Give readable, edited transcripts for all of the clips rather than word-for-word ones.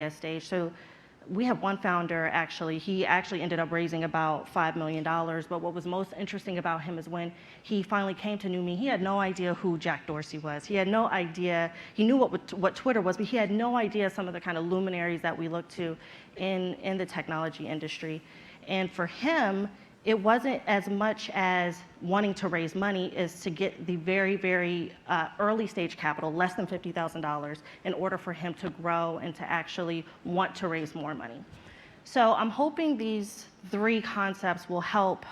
stage. So we have one founder, actually, he actually ended up raising about $5 million. But what was most interesting about him is when he finally came to Numi, he had no idea who Jack Dorsey was. He had no idea, he knew what Twitter was, but he had no idea some of the kind of luminaries that we look to in the technology industry. And for him, it wasn't as much as wanting to raise money as to get the very, very early stage capital, less than $50,000, in order for him to grow and to actually want to raise more money. So I'm hoping these three concepts will help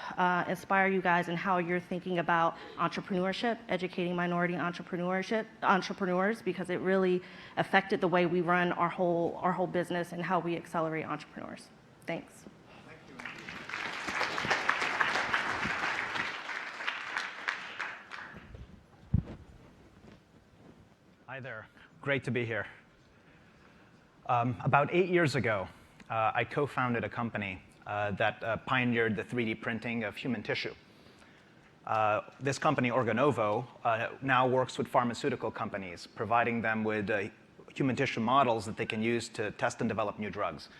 inspire you guys in how you're thinking about entrepreneurship, educating minority entrepreneurs, because it really affected the way we run our whole business and how we accelerate entrepreneurs. Thanks. Hi there. Great to be here. About 8 years ago, I co-founded a company that pioneered the 3D printing of human tissue. This company, Organovo, now works with pharmaceutical companies, providing them with human tissue models that they can use to test and develop new drugs.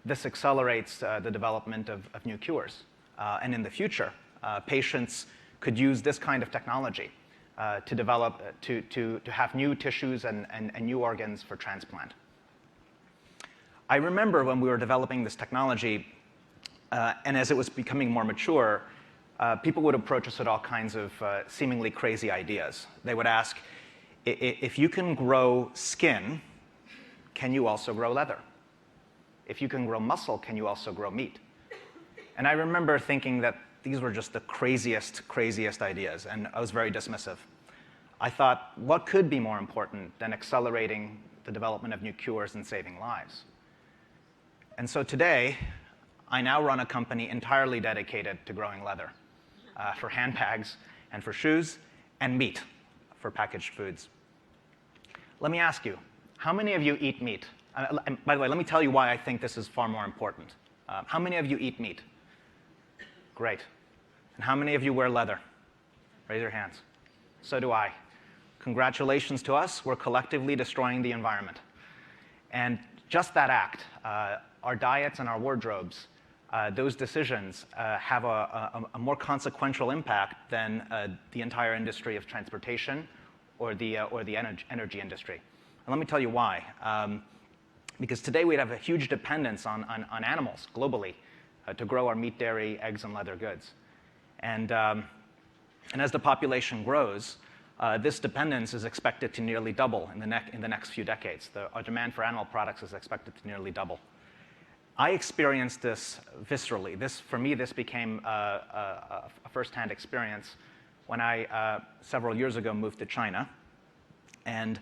This accelerates the development of new cures. And in the future, patients could use this kind of technology to develop, to have new tissues and new organs for transplant. I remember when we were developing this technology, and as it was becoming more mature, people would approach us with all kinds of seemingly crazy ideas. They would ask, if you can grow skin, can you also grow leather? If you can grow muscle, can you also grow meat? And I remember thinking that these were just the craziest ideas, and I was very dismissive. I thought, what could be more important than accelerating the development of new cures and saving lives? And so today, I now run a company entirely dedicated to growing leather for handbags and for shoes, and meat for packaged foods. Let me ask you, how many of you eat meat? And by the way, let me tell you why I think this is far more important. How many of you eat meat? Great. And how many of you wear leather? Raise your hands. So do I. Congratulations to us. We're collectively destroying the environment. And just that act, our diets and our wardrobes, those decisions have a more consequential impact than the entire industry of transportation or the energy industry. And let me tell you why. Because today we have a huge dependence on animals globally to grow our meat, dairy, eggs, and leather goods. And as the population grows, this dependence is expected to nearly double in the next few decades. Our demand for animal products is expected to nearly double. I experienced this viscerally. For me, this became a firsthand experience when I, several years ago, moved to China. And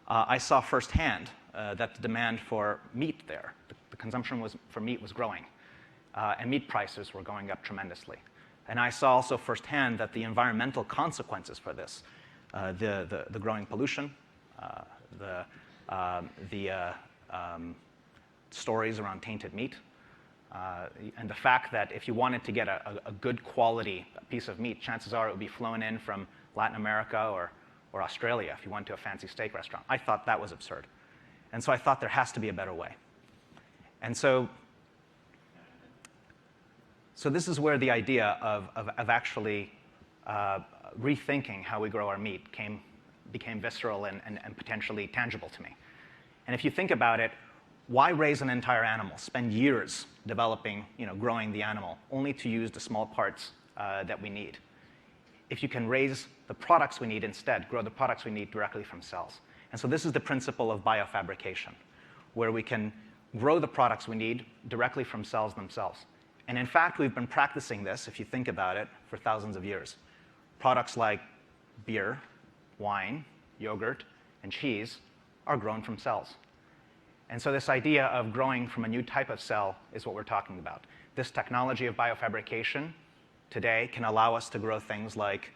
I saw firsthand that the demand for meat there, the consumption for meat was growing. And meat prices were going up tremendously. And I saw also firsthand that the environmental consequences for this, the growing pollution, the stories around tainted meat, and the fact that if you wanted to get a good quality piece of meat, chances are it would be flown in from Latin America or Australia if you went to a fancy steak restaurant. I thought that was absurd. And so I thought there has to be a better way. And so this is where the idea of actually rethinking how we grow our meat became visceral and potentially tangible to me. And if you think about it, why raise an entire animal, spend years developing, growing the animal, only to use the small parts that we need? If you can raise the products we need instead, grow the products we need directly from cells. And so this is the principle of biofabrication, where we can grow the products we need directly from cells themselves. And in fact, we've been practicing this, if you think about it, for thousands of years. Products like beer, wine, yogurt, and cheese are grown from cells. And so this idea of growing from a new type of cell is what we're talking about. This technology of biofabrication today can allow us to grow things like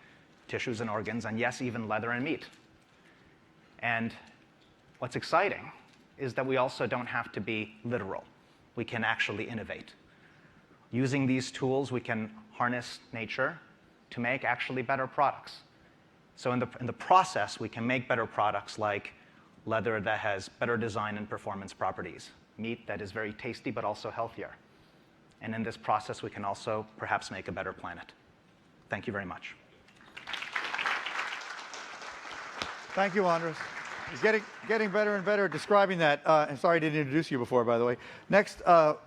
tissues and organs, and yes, even leather and meat. And what's exciting is that we also don't have to be literal. We can actually innovate. Using these tools, we can harness nature to make actually better products. So in the process, we can make better products like leather that has better design and performance properties, meat that is very tasty but also healthier. And in this process, we can also perhaps make a better planet. Thank you very much. Thank you, Andres. You're getting better and better at describing that. And sorry I didn't introduce you before, by the way. Next,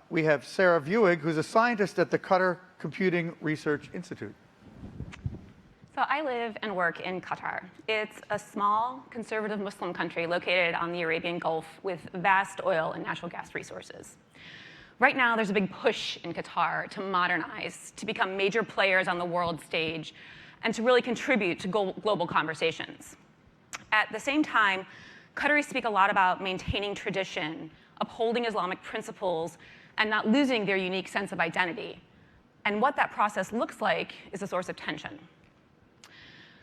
we have Sarah Vuig, who's a scientist at the Qatar Computing Research Institute. So I live and work in Qatar. It's a small, conservative Muslim country located on the Arabian Gulf with vast oil and natural gas resources. Right now, there's a big push in Qatar to modernize, to become major players on the world stage, and to really contribute to global conversations. At the same time, Qataris speak a lot about maintaining tradition, upholding Islamic principles, and not losing their unique sense of identity. And what that process looks like is a source of tension.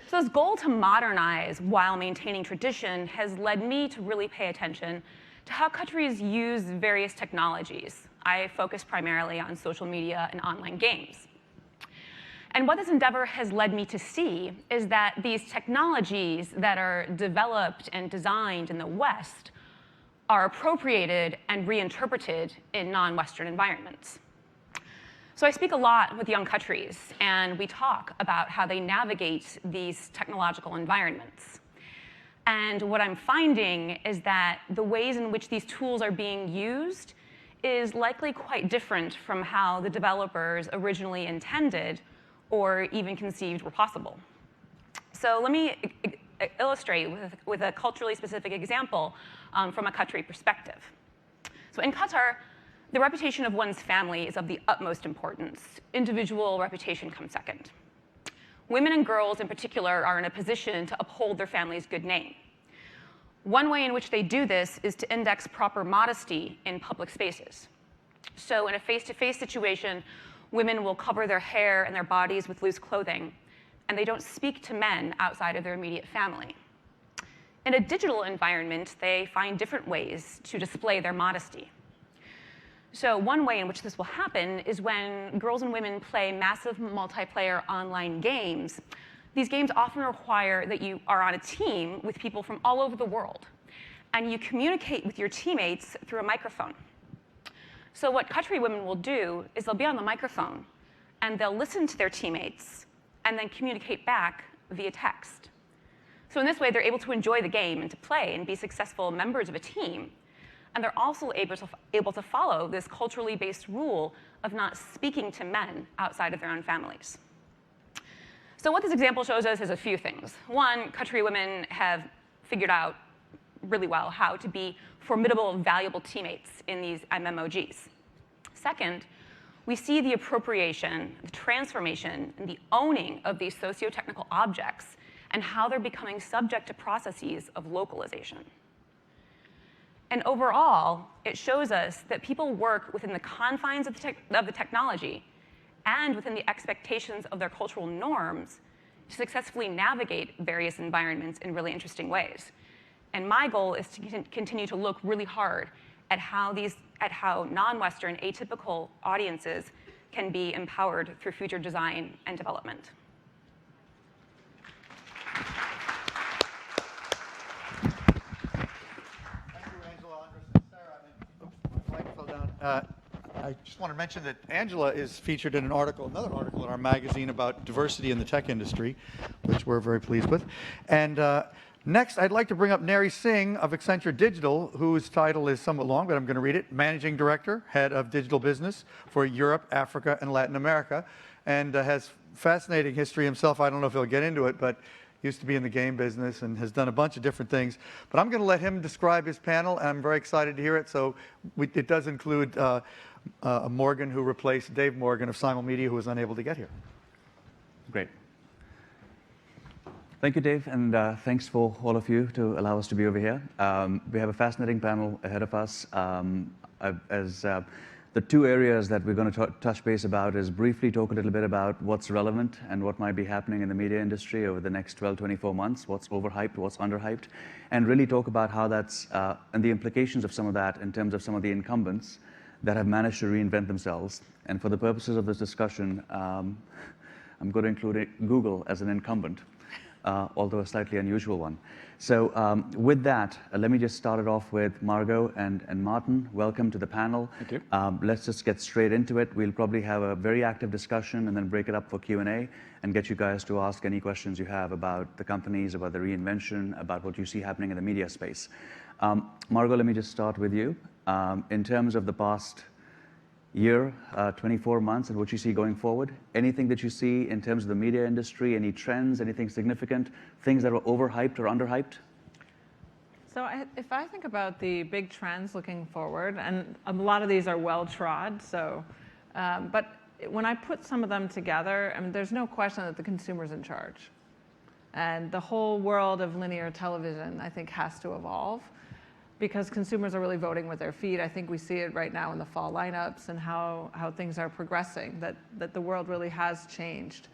So this goal to modernize while maintaining tradition has led me to really pay attention to how Qataris use various technologies. I focus primarily on social media and online games. And what this endeavor has led me to see is that these technologies that are developed and designed in the West are appropriated and reinterpreted in non-Western environments. So I speak a lot with young Qataris, and we talk about how they navigate these technological environments. And what I'm finding is that the ways in which these tools are being used is likely quite different from how the developers originally intended or even conceived were possible. So let me illustrate with a culturally specific example from a Qatari perspective. So in Qatar, the reputation of one's family is of the utmost importance. Individual reputation comes second. Women and girls in particular are in a position to uphold their family's good name. One way in which they do this is to index proper modesty in public spaces. So in a face-to-face situation, women will cover their hair and their bodies with loose clothing, and they don't speak to men outside of their immediate family. In a digital environment, they find different ways to display their modesty. So one way in which this will happen is when girls and women play massive multiplayer online games. These games often require that you are on a team with people from all over the world, and you communicate with your teammates through a microphone. So what Qatari women will do is they'll be on the microphone, and they'll listen to their teammates, and then communicate back via text. So in this way, they're able to enjoy the game and to play and be successful members of a team. And they're also able to follow this culturally based rule of not speaking to men outside of their own families. So what this example shows us is a few things. One, Qatari women have figured out really well how to be formidable, valuable teammates in these MMOGs. Second, we see the appropriation, the transformation, and the owning of these socio-technical objects and how they're becoming subject to processes of localization. And overall, it shows us that people work within the confines of the technology and within the expectations of their cultural norms to successfully navigate various environments in really interesting ways. And my goal is to continue to look really hard at how non-Western atypical audiences can be empowered through future design and development. I just want to mention that Angela is featured in another article in our magazine about diversity in the tech industry, which we're very pleased with. And next, I'd like to bring up Neri Singh of Accenture Digital, whose title is somewhat long, but I'm going to read it. Managing Director, Head of Digital Business for Europe, Africa, and Latin America, and has fascinating history himself. I don't know if he'll get into it, but used to be in the game business and has done a bunch of different things. But I'm going to let him describe his panel, and I'm very excited to hear it. So it does include Morgan, who replaced Dave Morgan of Simul Media, who was unable to get here. Great. Thank you, Dave, and thanks for all of you to allow us to be over here. We have a fascinating panel ahead of us. The two areas that we're going to touch base about is briefly talk a little bit about what's relevant and what might be happening in the media industry over the next 12, 24 months, what's overhyped, what's underhyped, and really talk about how that's, and the implications of some of that in terms of some of the incumbents that have managed to reinvent themselves. And for the purposes of this discussion, I'm going to include Google as an incumbent. although a slightly unusual one. So with that, let me just start it off with Margot and Martin. Welcome to the panel. Thank you. Let's just get straight into it. We'll probably have a very active discussion and then break it up for Q&A and get you guys to ask any questions you have about the companies, about the reinvention, about what you see happening in the media space. Margot, let me just start with you. In terms of the past year, 24 months, and what you see going forward, anything that you see in terms of the media industry, any trends, anything significant, things that are overhyped or underhyped? So if I think about the big trends looking forward, and a lot of these are well-trod, but when I put some of them together, I mean, there's no question that the consumer's in charge. And the whole world of linear television, I think, has to evolve, because consumers are really voting with their feet. I think we see it right now in the fall lineups and how things are progressing, that the world really has changed.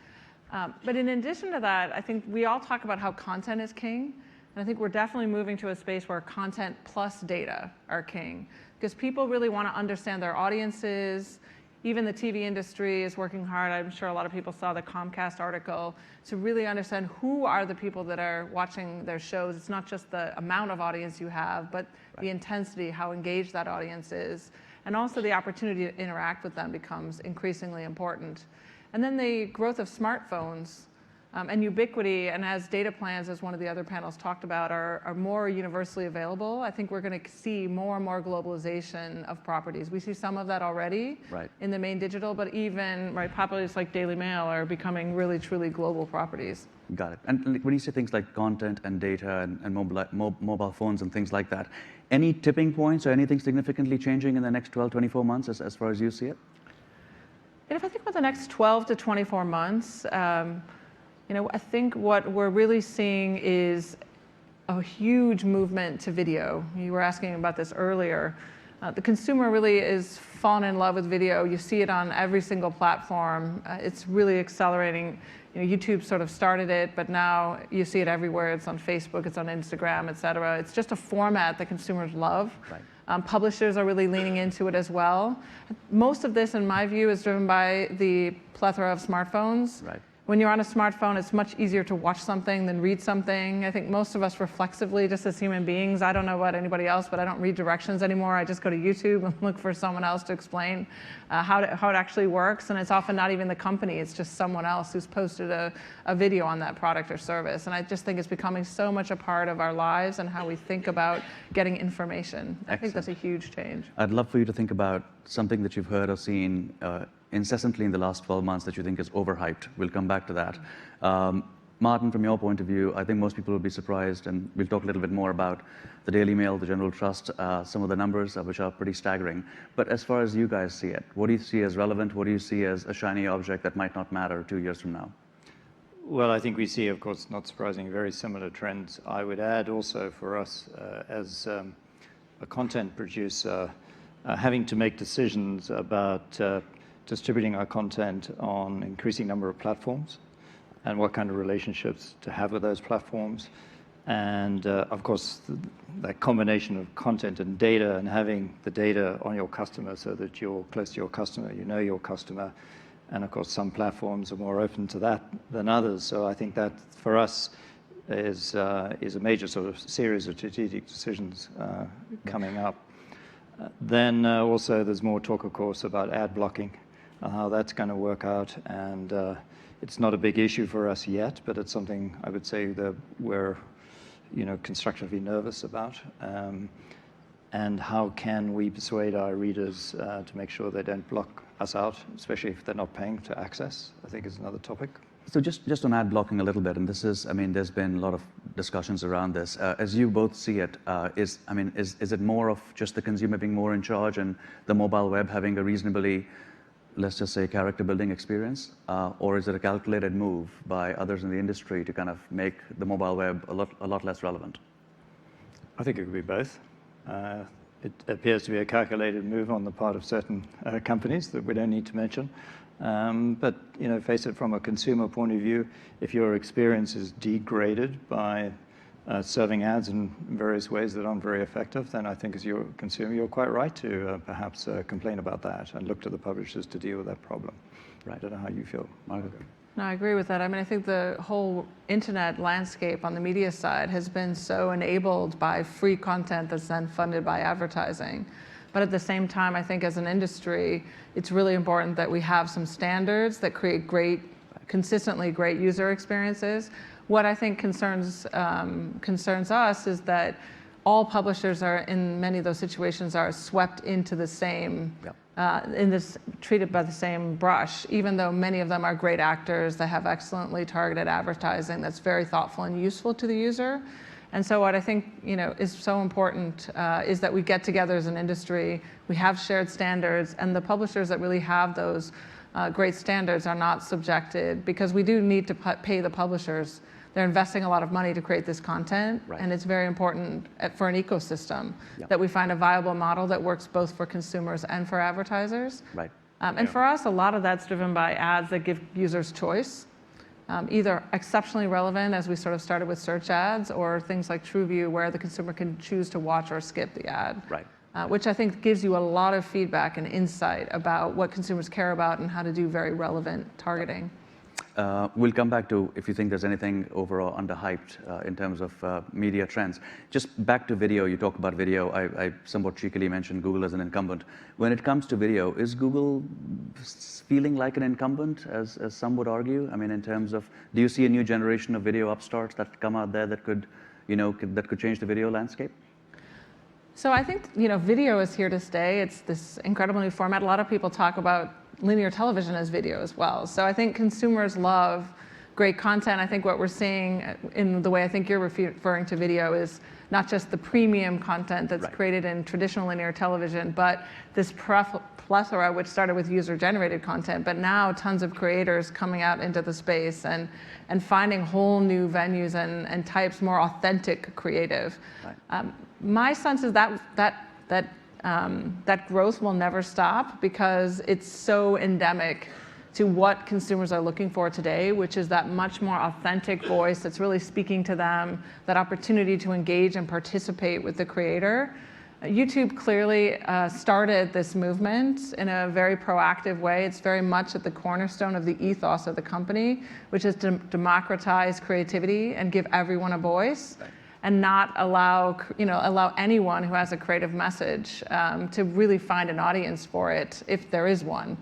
But in addition to that, I think we all talk about how content is king. And I think we're definitely moving to a space where content plus data are king, because people really want to understand their audiences. Even the TV industry is working hard. I'm sure a lot of people saw the Comcast article to really understand who are the people that are watching their shows. It's not just the amount of audience you have, but the intensity, how engaged that audience is. And also the opportunity to interact with them becomes increasingly important. And then the growth of smartphones and ubiquity, and as data plans, as one of the other panels talked about, are more universally available. I think we're going to see more and more globalization of properties. We see some of that already in the main digital, but even properties like Daily Mail are becoming really, truly global properties. Got it. And when you say things like content and data and mobile phones and things like that, any tipping points or anything significantly changing in the next 12, 24 months as far as you see it? And if I think about the next 12 to 24 months, I think what we're really seeing is a huge movement to video. You were asking about this earlier. The consumer really is fallen in love with video. You see it on every single platform. It's really accelerating. YouTube sort of started it, but now you see it everywhere. It's on Facebook, it's on Instagram, et cetera. It's just a format that consumers love. Publishers are really leaning into it as well. Most of this, in my view, is driven by the plethora of smartphones. When you're on a smartphone, it's much easier to watch something than read something. I think most of us reflexively, just as human beings, I don't know about anybody else, but I don't read directions anymore. I just go to YouTube and look for someone else to explain how it actually works. And it's often not even the company, it's just someone else who's posted a video on that product or service. And I just think it's becoming so much a part of our lives and how we think about getting information. I think that's a huge change. I'd love for you to think about something that you've heard or seen incessantly in the last 12 months that you think is overhyped. We'll come back to that. Martin, from your point of view, I think most people will be surprised, and we'll talk a little bit more about the Daily Mail, the General Trust, some of the numbers, which are pretty staggering. But as far as you guys see it, what do you see as relevant? What do you see as a shiny object that might not matter 2 years from now? Well, I think we see, of course, not surprising, very similar trends. I would add also for us as a content producer, having to make decisions about distributing our content on an increasing number of platforms and what kind of relationships to have with those platforms. And of course, that combination of content and data, and having the data on your customer so that you're close to your customer, you know your customer. And of course, some platforms are more open to that than others. So I think that for us is a major sort of series of strategic decisions coming up. Then also there's more talk, of course, about ad blocking, how that's going to work out. And it's not a big issue for us yet, but it's something I would say that we're constructively nervous about. And how can we persuade our readers to make sure they don't block us out, especially if they're not paying to access, I think is another topic. So just on ad blocking a little bit, and this is, there's been a lot of discussions around this. As you both see it, is it more of just the consumer being more in charge and the mobile web having a reasonably, let's just say, character building experience? Or is it a calculated move by others in the industry to kind of make the mobile web a lot less relevant? I think it could be both. It appears to be a calculated move on the part of certain companies that we don't need to mention. But face it, from a consumer point of view, if your experience is degraded by serving ads in various ways that aren't very effective, then I think as your consumer, you're quite right to perhaps complain about that and look to the publishers to deal with that problem. Right. I don't know how you feel, Margaret. No, I agree with that. I mean, I think the whole internet landscape on the media side has been so enabled by free content that's then funded by advertising. But at the same time, I think as an industry, it's really important that we have some standards that create consistently great user experiences. What I think concerns us is that all publishers are, in many of those situations, are swept into the same, treated by the same brush, even though many of them are great actors that have excellently targeted advertising that's very thoughtful and useful to the user. And so what I think is so important is that we get together as an industry, we have shared standards, and the publishers that really have those great standards are not subjected, because we do need to pay the publishers. They're investing a lot of money to create this content, and it's very important for an ecosystem that we find a viable model that works both for consumers and for advertisers. Right. And for us, a lot of that's driven by ads that give users choice, either exceptionally relevant, as we sort of started with search ads, or things like TrueView, where the consumer can choose to watch or skip the ad. Right. Which I think gives you a lot of feedback and insight about what consumers care about and how to do very relevant targeting. We'll come back to if you think there's anything over or underhyped in terms of media trends. Just back to video, you talk about video. I somewhat cheekily mentioned Google as an incumbent. When it comes to video, is Google feeling like an incumbent, as some would argue? I mean, in terms of, do you see a new generation of video upstarts that come out there that could, that could change the video landscape? So I think, video is here to stay. It's this incredible new format. A lot of people talk about linear television as video as well. So I think consumers love great content. I think what we're seeing in the way I think you're referring to video is not just the premium content that's created in traditional linear television, but this plethora, which started with user-generated content, but now tons of creators coming out into the space and finding whole new venues and types, more authentic creative. My sense is that growth will never stop, because it's so endemic to what consumers are looking for today, which is that much more authentic voice that's really speaking to them, that opportunity to engage and participate with the creator. YouTube clearly started this movement in a very proactive way. It's very much at the cornerstone of the ethos of the company, which is to democratize creativity and give everyone a voice. And not allow anyone who has a creative message to really find an audience for it, if there is one.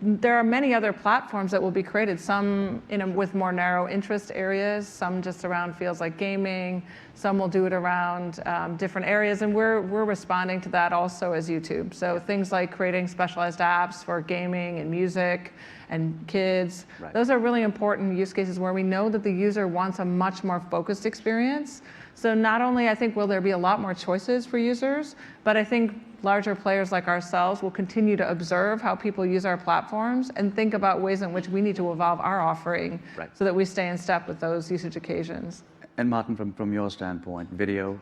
There are many other platforms that will be created, some with more narrow interest areas, some just around fields like gaming, some will do it around different areas, and we're responding to that also as YouTube. So things like creating specialized apps for gaming and music and kids. Those are really important use cases where we know that the user wants a much more focused experience. So not only, I think, will there be a lot more choices for users, but I think larger players like ourselves will continue to observe how people use our platforms and think about ways in which we need to evolve our offering so that we stay in step with those usage occasions. And Martin, from your standpoint, video,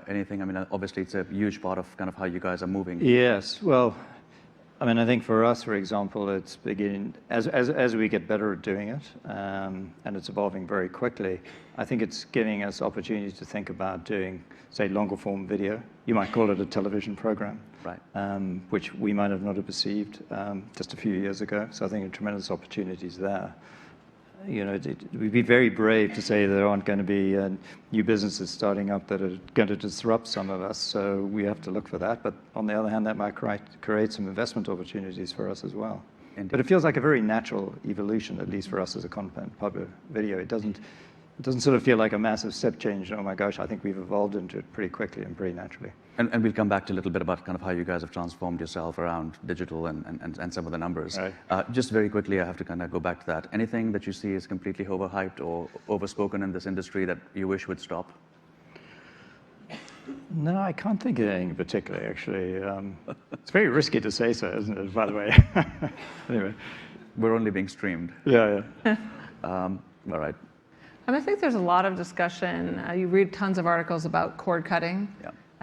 anything? I mean, obviously it's a huge part of kind of how you guys are moving. Yes, well, I mean, I think for us, for example, it's beginning, as we get better at doing it, and it's evolving very quickly, I think it's giving us opportunities to think about doing, say, longer form video. You might call it a television program, which we might have not have perceived just a few years ago. So I think there are tremendous opportunities there. We'd be very brave to say there aren't going to be new businesses starting up that are going to disrupt some of us. So we have to look for that. But on the other hand, that might create some investment opportunities for us as well. Indeed. But it feels like a very natural evolution, at least for us as a content publisher video. It doesn't sort of feel like a massive step change. Oh my gosh, I think we've evolved into it pretty quickly and pretty naturally. And we'll come back to a little bit about kind of how you guys have transformed yourself around digital and some of the numbers. Just very quickly, I have to kind of go back to that. Anything that you see is completely overhyped or overspoken in this industry that you wish would stop? No, I can't think of anything in particular, actually. It's very risky to say so, isn't it, by the way? Anyway. We're only being streamed. Yeah. All right. I think there's a lot of discussion. You read tons of articles about cord cutting.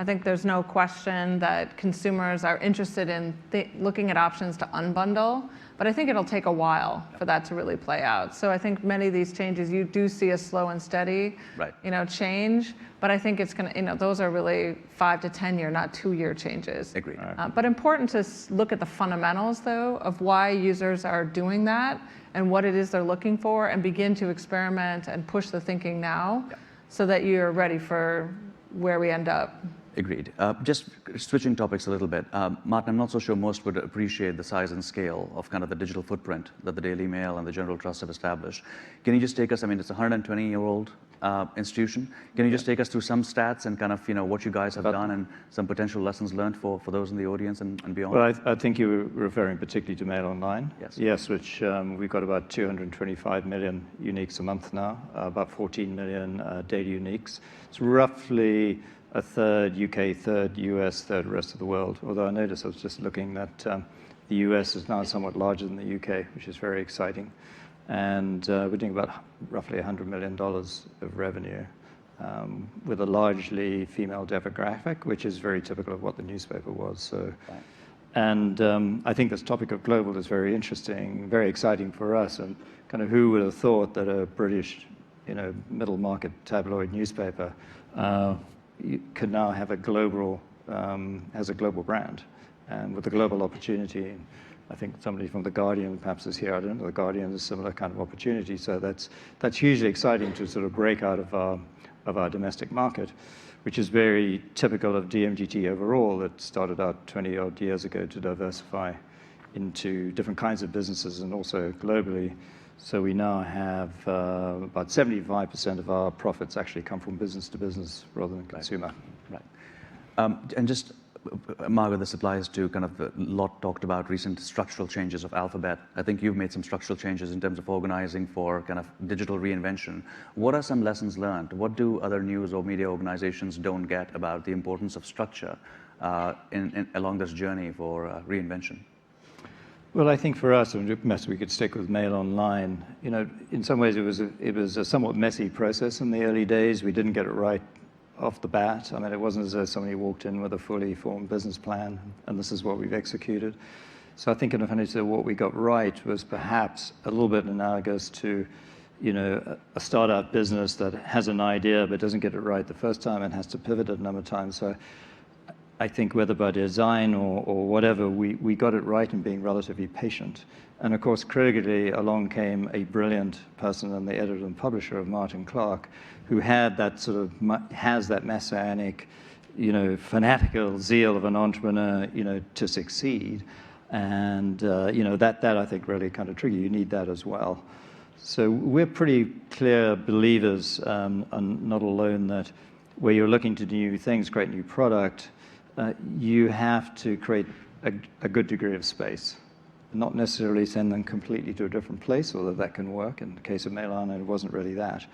I think there's no question that consumers are interested in looking at options to unbundle, but I think it'll take a while for that to really play out. So I think many of these changes, you do see a slow and steady, Right. change, but I think it's going to, those are really 5 to 10 year, not 2-year changes. Agreed. But important to look at the fundamentals, though, of why users are doing that and what it is they're looking for, and begin to experiment and push the thinking now so that you're ready for where we end up. Agreed. Just switching topics a little bit. Martin, I'm not so sure most would appreciate the size and scale of kind of the digital footprint that the Daily Mail and the General Trust have established. Can you just take us, I mean, it's a 120-year-old institution. Can you just take us through some stats and kind of, what you guys have done and some potential lessons learned for those in the audience and beyond? Well, I think you were referring particularly to Mail Online. Yes. Yes, which we've got about 225 million uniques a month now, about 14 million daily uniques. It's roughly a third UK, third US, third rest of the world. Although I noticed I was just looking that the US is now somewhat larger than the UK, which is very exciting. And we're doing about roughly $100 million of revenue with a largely female demographic, which is very typical of what the newspaper was. So, and I think this topic of global is very interesting, very exciting for us. And kind of who would have thought that a British, middle market tabloid newspaper could now have a global, has a global brand, and with a global opportunity. I think somebody from The Guardian perhaps is here. I don't know, The Guardian has a similar kind of opportunity. So that's hugely exciting to sort of break out of our domestic market, which is very typical of DMGT overall, that started out 20-odd years ago to diversify into different kinds of businesses and also globally. So we now have about 75% of our profits actually come from business to business rather than consumer. Right. And just, Margaret, this applies to kind of the lot talked about recent structural changes of Alphabet. I think you've made some structural changes in terms of organizing for kind of digital reinvention. What are some lessons learned? What do other news or media organizations don't get about the importance of structure along this journey for reinvention? Well, I think for us, unless we could stick with Mail Online, in some ways it was a somewhat messy process in the early days. We didn't get it right off the bat. I mean, it wasn't as though somebody walked in with a fully formed business plan and this is what we've executed. So I think in a funny way, what we got right was perhaps a little bit analogous to, a startup business that has an idea but doesn't get it right the first time and has to pivot it a number of times. So I think whether by design or whatever, we got it right in being relatively patient. And of course, critically, along came a brilliant person and the editor and publisher of Martin Clark, who had that has that messianic, fanatical zeal of an entrepreneur, to succeed. And, that I think really kind of trigger. You need that as well. So we're pretty clear believers, and not alone, that where you're looking to do new things, create new product, you have to create a good degree of space. Not necessarily send them completely to a different place, although that can work. In the case of Mail Online, it wasn't really that.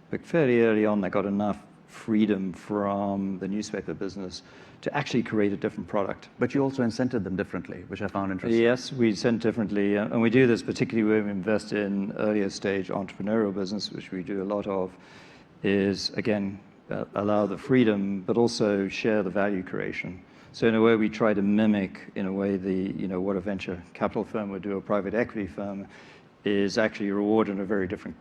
But fairly early on, they got enough freedom from the newspaper business to actually create a different product. But you also incented them differently, which I found interesting. Yes, we incent differently. And we do this particularly when we invest in earlier stage entrepreneurial business, which we do a lot of, is, again, allow the freedom, but also share the value creation. So in a way, we try to mimic, in a way, what a venture capital firm would do, a private equity firm, is actually reward in a very different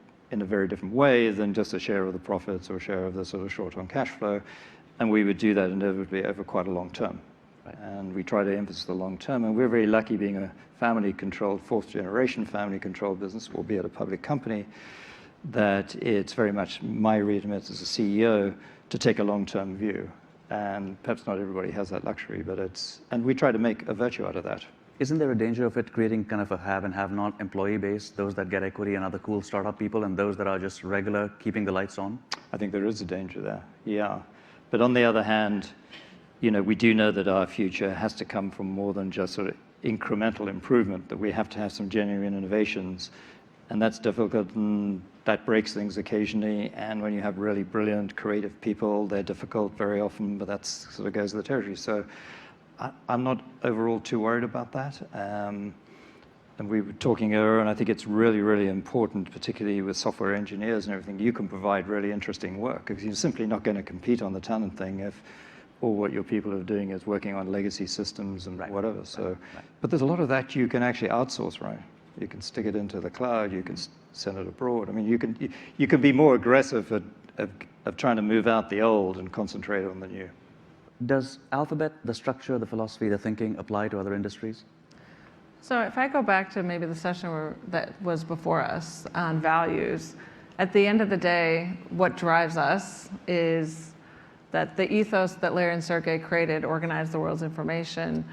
way than just a share of the profits or share of the sort of short-term cash flow. And we would do that inevitably over quite a long term. Right. And we try to emphasize the long term. And we're very lucky being a family-controlled, fourth-generation family-controlled business, albeit a public company, that it's very much my remit as a CEO to take a long-term view. And perhaps not everybody has that luxury, but and we try to make a virtue out of that. Isn't there a danger of it creating kind of a have and have not employee base, those that get equity and other cool startup people, and those that are just regular, keeping the lights on? I think there is a danger there, yeah. But on the other hand, we do know that our future has to come from more than just sort of incremental improvement, that we have to have some genuine innovations. And that's difficult, and that breaks things occasionally. And when you have really brilliant, creative people, they're difficult very often, but that sort of goes with the territory. So I'm not overall too worried about that. And we were talking earlier, and I think it's really, really important, particularly with software engineers and everything, you can provide really interesting work, because you're simply not going to compete on the talent thing if or what your people are doing is working on legacy systems and Right. whatever. So, Right. but there's a lot of that you can actually outsource, right? You can stick it into the cloud. You can send it abroad. I mean, you can be more aggressive of trying to move out the old and concentrate on the new. Does Alphabet, the structure, the philosophy, the thinking apply to other industries? So if I go back to maybe the session that was before us on values, at the end of the day, what drives us is that the ethos that Larry and Sergey created, organize the world's information,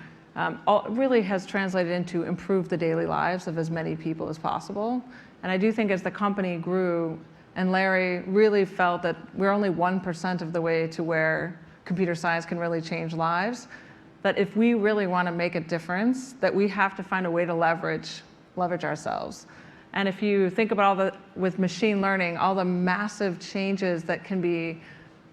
really has translated into improve the daily lives of as many people as possible. And I do think as the company grew, and Larry really felt that we're only 1% of the way to where computer science can really change lives, that if we really want to make a difference, that we have to find a way to leverage ourselves. And if you think about with machine learning, all the massive changes that can be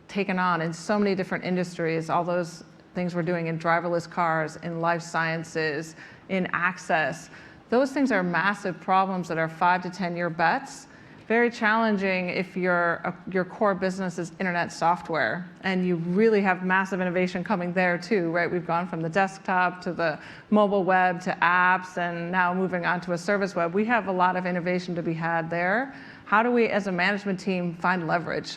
taken on in so many different industries, all those things we're doing in driverless cars, in life sciences, in access, those things are massive problems that are 5 to 10 year bets. Very challenging if your core business is internet software and you really have massive innovation coming there too, right? We've gone from the desktop to the mobile web to apps and now moving on to a service web. We have a lot of innovation to be had there. How do we as a management team find leverage?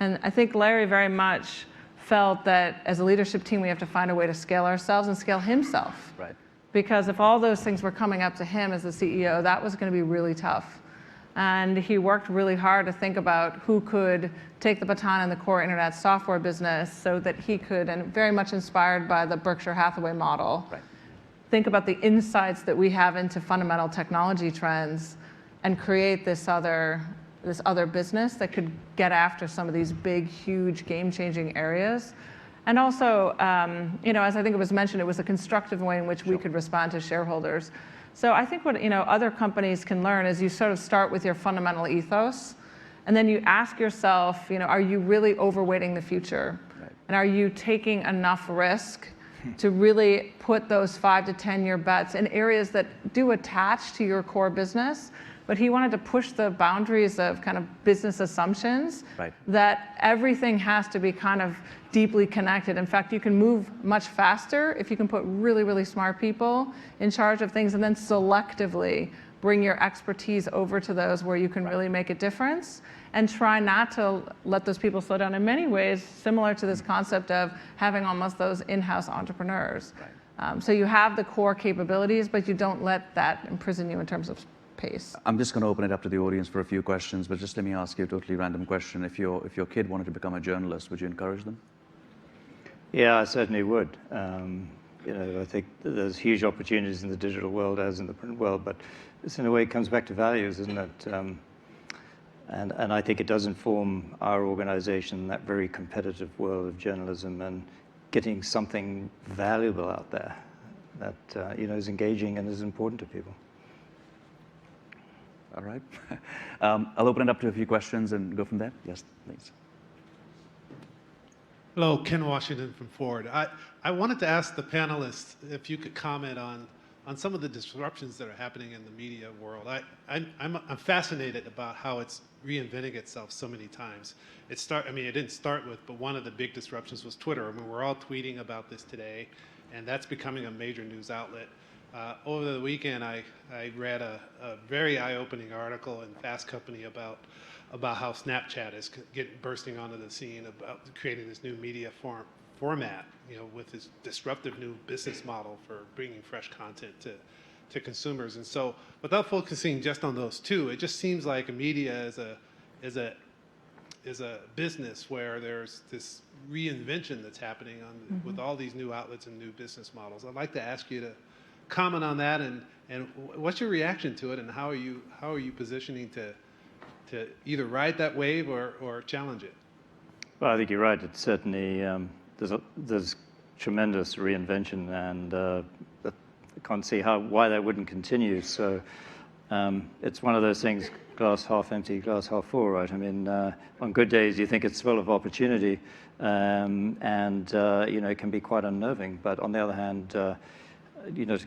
And I think Larry very much felt that as a leadership team, we have to find a way to scale ourselves and scale himself. Right. Because if all those things were coming up to him as the CEO, that was going to be really tough. And he worked really hard to think about who could take the baton in the core internet software business so that he could, and very much inspired by the Berkshire Hathaway model, Right. think about the insights that we have into fundamental technology trends and create this other business that could get after some of these big, huge, game-changing areas. And also, as I think it was mentioned, it was a constructive way in which we could respond to shareholders. So I think what other companies can learn is you sort of start with your fundamental ethos, and then you ask yourself, are you really overweighting the future? Right. And are you taking enough risk to really put those 5 to 10 year bets in areas that do attach to your core business? But he wanted to push the boundaries of kind of business assumptions, Right. that everything has to be kind of deeply connected. In fact, you can move much faster if you can put really, really smart people in charge of things and then selectively bring your expertise over to those where you can really make a difference and try not to let those people slow down. In many ways, similar to this concept of having almost those in-house entrepreneurs. Right. So you have the core capabilities, but you don't let that imprison you in terms of pace. I'm just going to open it up to the audience for a few questions, but just let me ask you a totally random question. If your kid wanted to become a journalist, would you encourage them? Yeah, I certainly would. I think there's huge opportunities in the digital world as in the print world, but this in a way comes back to values, isn't it? And I think it does inform our organization, that very competitive world of journalism, and getting something valuable out there that is engaging and is important to people. All right. I'll open it up to a few questions and go from there. Yes, please. Hello, Ken Washington from Ford. I wanted to ask the panelists if you could comment on some of the disruptions that are happening in the media world. I'm fascinated about how it's reinventing itself so many times. It didn't start with, but one of the big disruptions was Twitter. I mean, we're all tweeting about this today, and that's becoming a major news outlet. Over the weekend, I read a very eye-opening article in Fast Company about how Snapchat is bursting onto the scene, about creating this new media format, with this disruptive new business model for bringing fresh content to consumers. And so, without focusing just on those two, it just seems like media is a business where there's this reinvention that's happening with all these new outlets and new business models. I'd like to ask you to comment on that, and what's your reaction to it, and how are you positioning to either ride that wave or challenge it? Well, I think you're right. It's certainly there's tremendous reinvention, and I can't see why that wouldn't continue. So it's one of those things: glass half empty, glass half full, right? I mean, on good days you think it's full of opportunity, and it can be quite unnerving. But on the other hand,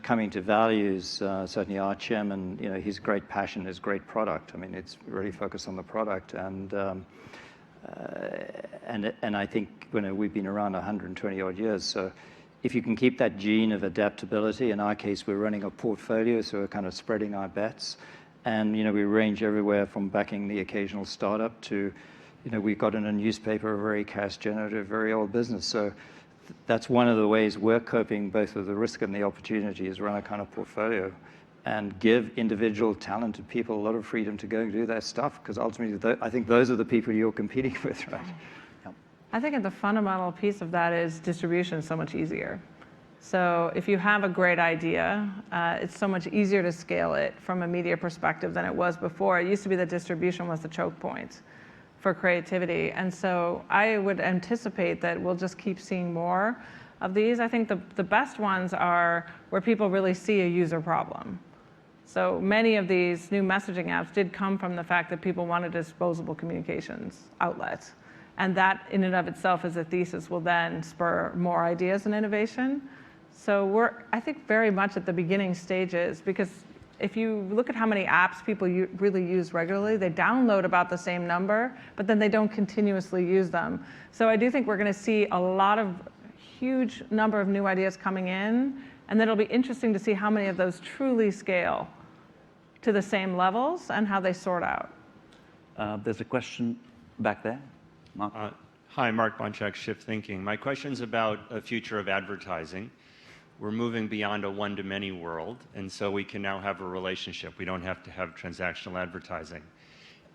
coming to values, certainly our chairman, his great passion is great product. I mean, it's really focused on the product, and And I think we've been around 120 odd years. So if you can keep that gene of adaptability, in our case, we're running a portfolio, so we're kind of spreading our bets. And we range everywhere from backing the occasional startup to, we've got in a newspaper a very cash generative, very old business. So that's one of the ways we're coping both with the risk and the opportunity is run a kind of portfolio and give individual talented people a lot of freedom to go and do their stuff. Because ultimately, I think those are the people you're competing with, right? Yep. I think the fundamental piece of that is distribution is so much easier. So if you have a great idea, it's so much easier to scale it from a media perspective than it was before. It used to be that distribution was the choke point for creativity. And so I would anticipate that we'll just keep seeing more of these. I think the best ones are where people really see a user problem. So many of these new messaging apps did come from the fact that people wanted a disposable communications outlet. And that in and of itself as a thesis will then spur more ideas and innovation. So we're, I think, very much at the beginning stages, because if you look at how many apps people really use regularly, they download about the same number, but then they don't continuously use them. So I do think we're going to see a lot of huge number of new ideas coming in, and then it'll be interesting to see how many of those truly scale to the same levels and how they sort out. There's a question back there. Mark? Hi, Mark Bonchak, Shift Thinking. My question's about a future of advertising. We're moving beyond a one-to-many world, and so we can now have a relationship. We don't have to have transactional advertising.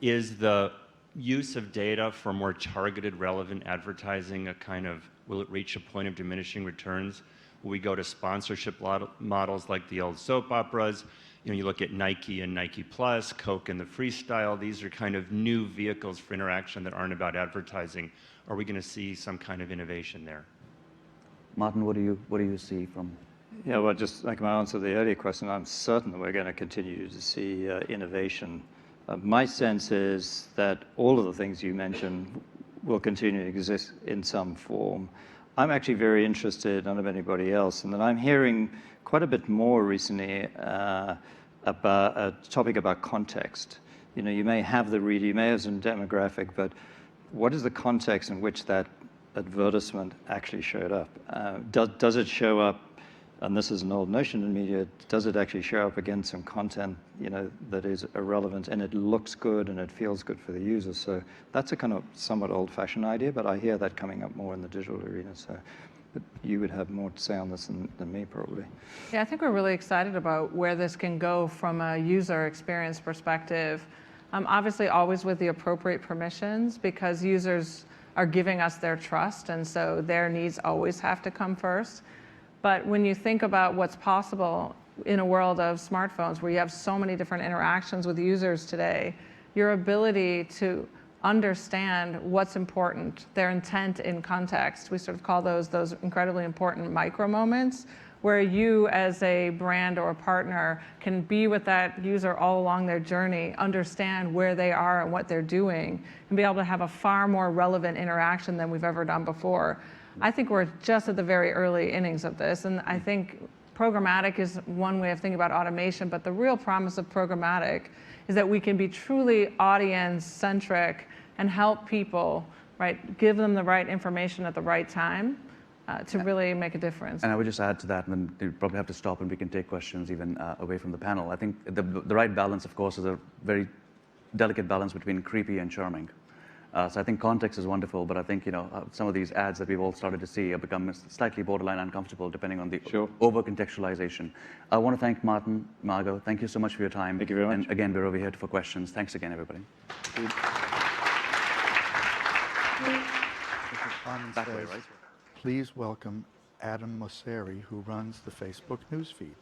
Is the use of data for more targeted, relevant advertising a kind of, will it reach a point of diminishing returns? Will we go to sponsorship models like the old soap operas? You look at Nike and Nike Plus, Coke and the Freestyle. These are kind of new vehicles for interaction that aren't about advertising. Are we going to see some kind of innovation there? Martin, what do you see from? Yeah, well, just like my answer to the earlier question, I'm certain that we're going to continue to see innovation. My sense is that all of the things you mentioned will continue to exist in some form. I'm actually very interested, I don't know if anybody else, and that I'm hearing quite a bit more recently about a topic about context. You may have the reader, you may have some demographic, but what is the context in which that advertisement actually showed up? Does it show up, and this is an old notion in media, does it actually show up against some content that is irrelevant and it looks good and it feels good for the user? So that's a kind of somewhat old-fashioned idea, but I hear that coming up more in the digital arena. So you would have more to say on this than me, probably. Yeah, I think we're really excited about where this can go from a user experience perspective. Obviously, always with the appropriate permissions, because users are giving us their trust, and so their needs always have to come first. But when you think about what's possible in a world of smartphones where you have so many different interactions with users today, your ability to understand what's important, their intent in context, we sort of call those incredibly important micro moments, where you as a brand or a partner can be with that user all along their journey, understand where they are and what they're doing, and be able to have a far more relevant interaction than we've ever done before. I think we're just at the very early innings of this, and I think programmatic is one way of thinking about automation, but the real promise of programmatic is that we can be truly audience-centric and help people, right, give them the right information at the right time to really make a difference. And I would just add to that, and then you probably have to stop and we can take questions even away from the panel. I think the right balance, of course, is a very delicate balance between creepy and charming. So I think context is wonderful, but I think some of these ads that we've all started to see have become slightly borderline uncomfortable depending on the over-contextualization. I want to thank Martin, Margot. Thank you so much for your time. Thank you very much. And again, we're over here for questions. Thanks again, everybody. That way, right? Please welcome Adam Mosseri, who runs the Facebook newsfeed.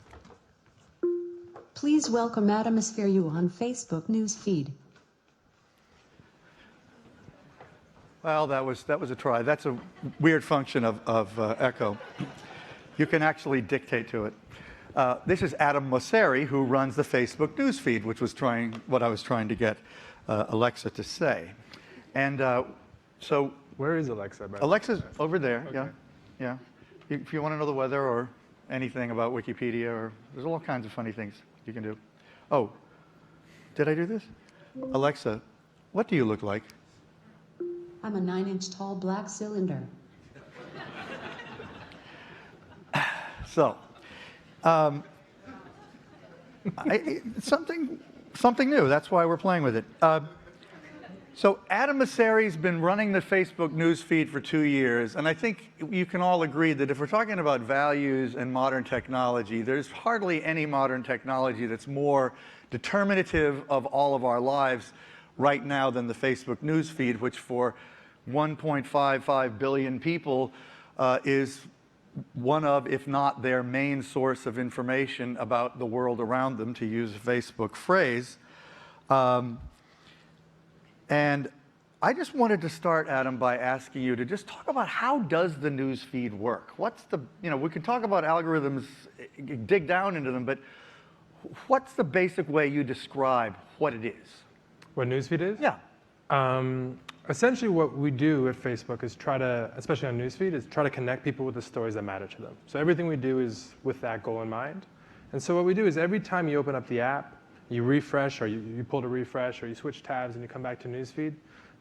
Please welcome Adam Mosseri on Facebook newsfeed. Well, that was a try. That's a weird function of Echo. You can actually dictate to it. This is Adam Mosseri, who runs the Facebook newsfeed, which was what I was trying to get Alexa to say. And so... Where is Alexa? Alexa's over there, okay. Yeah. If you want to know the weather or anything about Wikipedia, or there's all kinds of funny things you can do. Oh, did I do this? Alexa, what do you look like? I'm a 9-inch tall black cylinder. So, something new. That's why we're playing with it. So Adam Mosseri's been running the Facebook news feed for 2 years, and I think you can all agree that if we're talking about values and modern technology, there's hardly any modern technology that's more determinative of all of our lives right now than the Facebook news feed, which for 1.55 billion people is one of, if not their main source of information about the world around them, to use a Facebook phrase. And I just wanted to start, Adam, by asking you to just talk about how does the news feed work? What's the, we can talk about algorithms, dig down into them, but what's the basic way you describe what it is? What newsfeed is? Yeah. Essentially what we do at Facebook is try to, especially on newsfeed, is try to connect people with the stories that matter to them. So everything we do is with that goal in mind. And so what we do is every time you open up the app, you refresh, or you pull to refresh, or you switch tabs and you come back to newsfeed,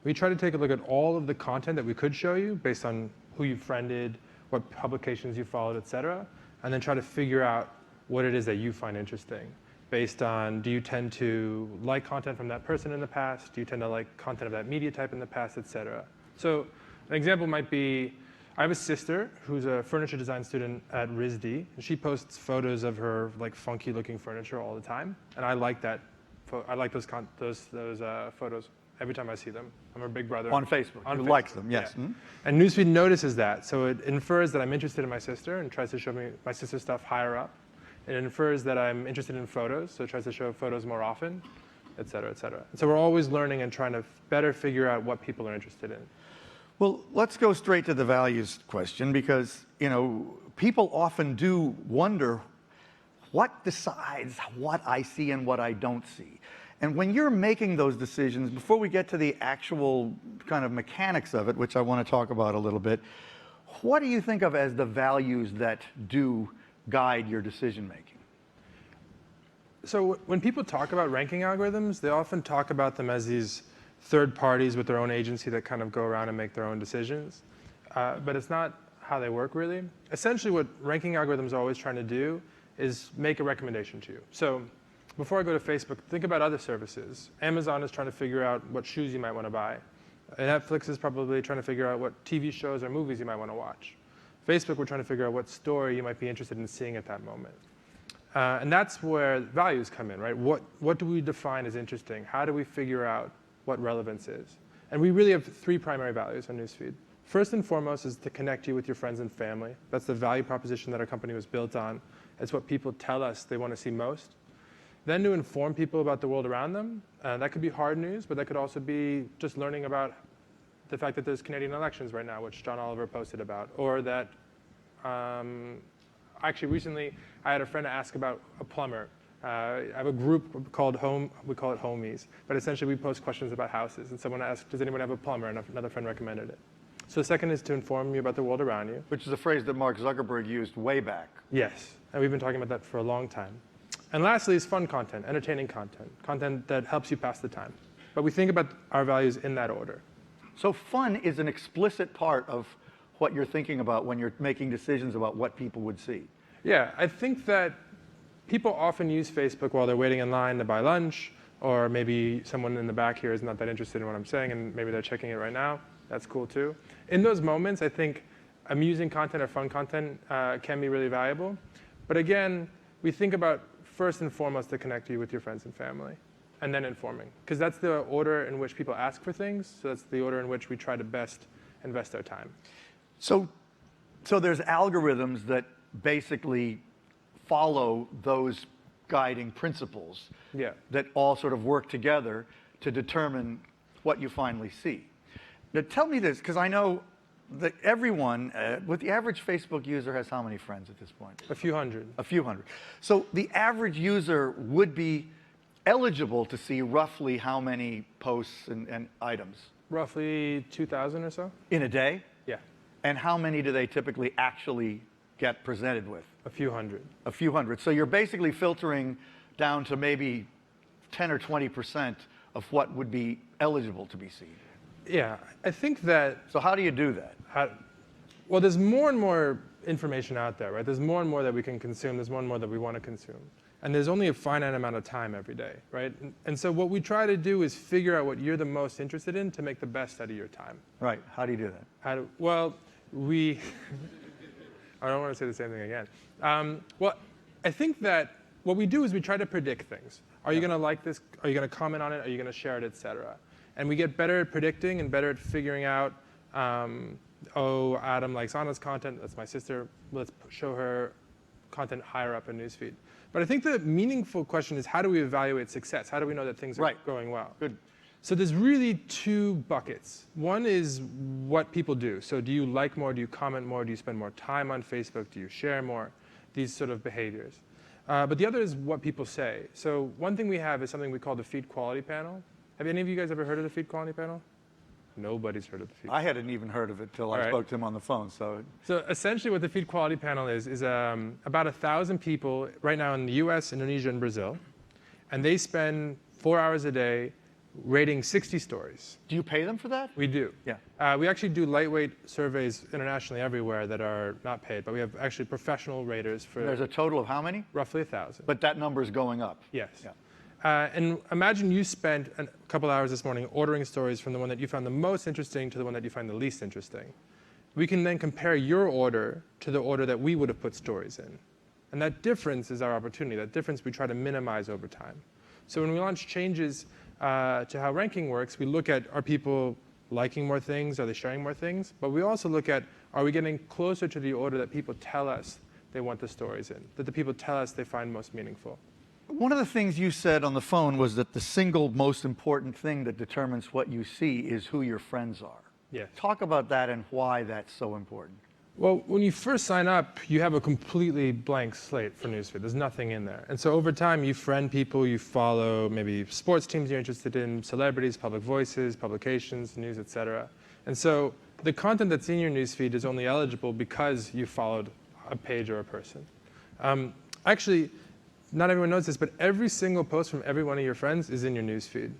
we try to take a look at all of the content that we could show you based on who you friended, what publications you followed, et cetera, and then try to figure out what it is that you find interesting based on, do you tend to like content from that person in the past? Do you tend to like content of that media type in the past, et cetera? So an example might be, I have a sister who's a furniture design student at RISD, and she posts photos of her like funky looking furniture all the time, and I like that. I like those photos every time I see them. I'm her big brother. On Facebook, you like them, yes. Yeah. And newsfeed notices that, so it infers that I'm interested in my sister and tries to show me my sister's stuff higher up. It infers that I'm interested in photos, so it tries to show photos more often, et cetera, et cetera. And so we're always learning and trying to better figure out what people are interested in. Well, let's go straight to the values question, because people often do wonder what decides what I see and what I don't see. And when you're making those decisions, before we get to the actual kind of mechanics of it, which I want to talk about a little bit, what do you think of as the values that do guide your decision making? So when people talk about ranking algorithms, they often talk about them as these third parties with their own agency that kind of go around and make their own decisions. But it's not how they work, really. Essentially, what ranking algorithms are always trying to do is make a recommendation to you. So before I go to Facebook, think about other services. Amazon is trying to figure out what shoes you might want to buy. Netflix is probably trying to figure out what TV shows or movies you might want to watch. Facebook, we're trying to figure out what story you might be interested in seeing at that moment. And that's where values come in, right? What do we define as interesting? How do we figure out what relevance is? And we really have 3 primary values on newsfeed. First and foremost is to connect you with your friends and family. That's the value proposition that our company was built on. It's what people tell us they want to see most. Then to inform people about the world around them. That could be hard news, but that could also be just learning about the fact that there's Canadian elections right now, which John Oliver posted about, or that actually recently I had a friend ask about a plumber. I have a group called we call it Homies, but essentially we post questions about houses, and someone asked, does anyone have a plumber? And another friend recommended it. So the second is to inform you about the world around you. Which is a phrase that Mark Zuckerberg used way back. Yes, and we've been talking about that for a long time. And lastly is fun content, entertaining content, content that helps you pass the time. But we think about our values in that order. So fun is an explicit part of what you're thinking about when you're making decisions about what people would see. Yeah, I think that people often use Facebook while they're waiting in line to buy lunch, or maybe someone in the back here is not that interested in what I'm saying, and maybe they're checking it right now. That's cool too. In those moments, I think amusing content or fun content can be really valuable. But again, we think about first and foremost to connect you with your friends and family, and then informing. Because that's the order in which people ask for things, so that's the order in which we try to best invest our time. So there's algorithms that basically follow those guiding principles that all sort of work together to determine what you finally see. Now tell me this, because I know that everyone, with the average Facebook user has how many friends at this point? A few hundred. A few hundred. So the average user would be eligible to see roughly how many posts and items? Roughly 2,000 or so. In a day? Yeah. And how many do they typically actually get presented with? A few hundred. A few hundred. So you're basically filtering down to maybe 10 or 20% of what would be eligible to be seen. Yeah, I think that. So how do you do that? Well, there's more and more information out there, right? There's more and more that we can consume. There's more and more that we want to consume. And there's only a finite amount of time every day, right? And so what we try to do is figure out what you're the most interested in to make the best out of your time. Right. How do you do that? Well, I don't want to say the same thing again. Well, I think that what we do is we try to predict things. Are you going to like this? Are you going to comment on it? Are you going to share it, et cetera? And we get better at predicting and better at figuring out, oh, Adam likes Anna's content. That's my sister. Let's show her content higher up in newsfeed. But I think the meaningful question is, how do we evaluate success? How do we know that things are going well? Good. So there's really two buckets. One is what people do. So do you like more? Do you comment more? Do you spend more time on Facebook? Do you share more? These sort of behaviors. But the other is what people say. So one thing we have is something we call the feed quality panel. Have any of you guys ever heard of the feed quality panel? Nobody's heard of the feed. I hadn't even heard of it till I spoke to him on the phone. So essentially what the feed quality panel is about 1,000 people right now in the US, Indonesia, and Brazil. And they spend 4 hours a day rating 60 stories. Do you pay them for that? We do. Yeah. We actually do lightweight surveys internationally everywhere that are not paid, but we have actually professional raters for. There's a total of how many? Roughly 1,000. But that number is going up. Yes. Yeah. And imagine you spent a couple hours this morning ordering stories from the one that you found the most interesting to the one that you find the least interesting. We can then compare your order to the order that we would have put stories in. And that difference is our opportunity. That difference we try to minimize over time. So when we launch changes to how ranking works, we look at, are people liking more things? Are they sharing more things? But we also look at, are we getting closer to the order that people tell us they want the stories in, that the people tell us they find most meaningful? One of the things you said on the phone was that the single most important thing that determines what you see is who your friends are. Yes. Talk about that and why that's so important. Well, when you first sign up, you have a completely blank slate for newsfeed. There's nothing in there. And so over time, you friend people, you follow maybe sports teams you're interested in, celebrities, public voices, publications, news, et cetera. And so the content that's in your newsfeed is only eligible because you followed a page or a person. Actually, not everyone knows this, but every single post from every one of your friends is in your newsfeed.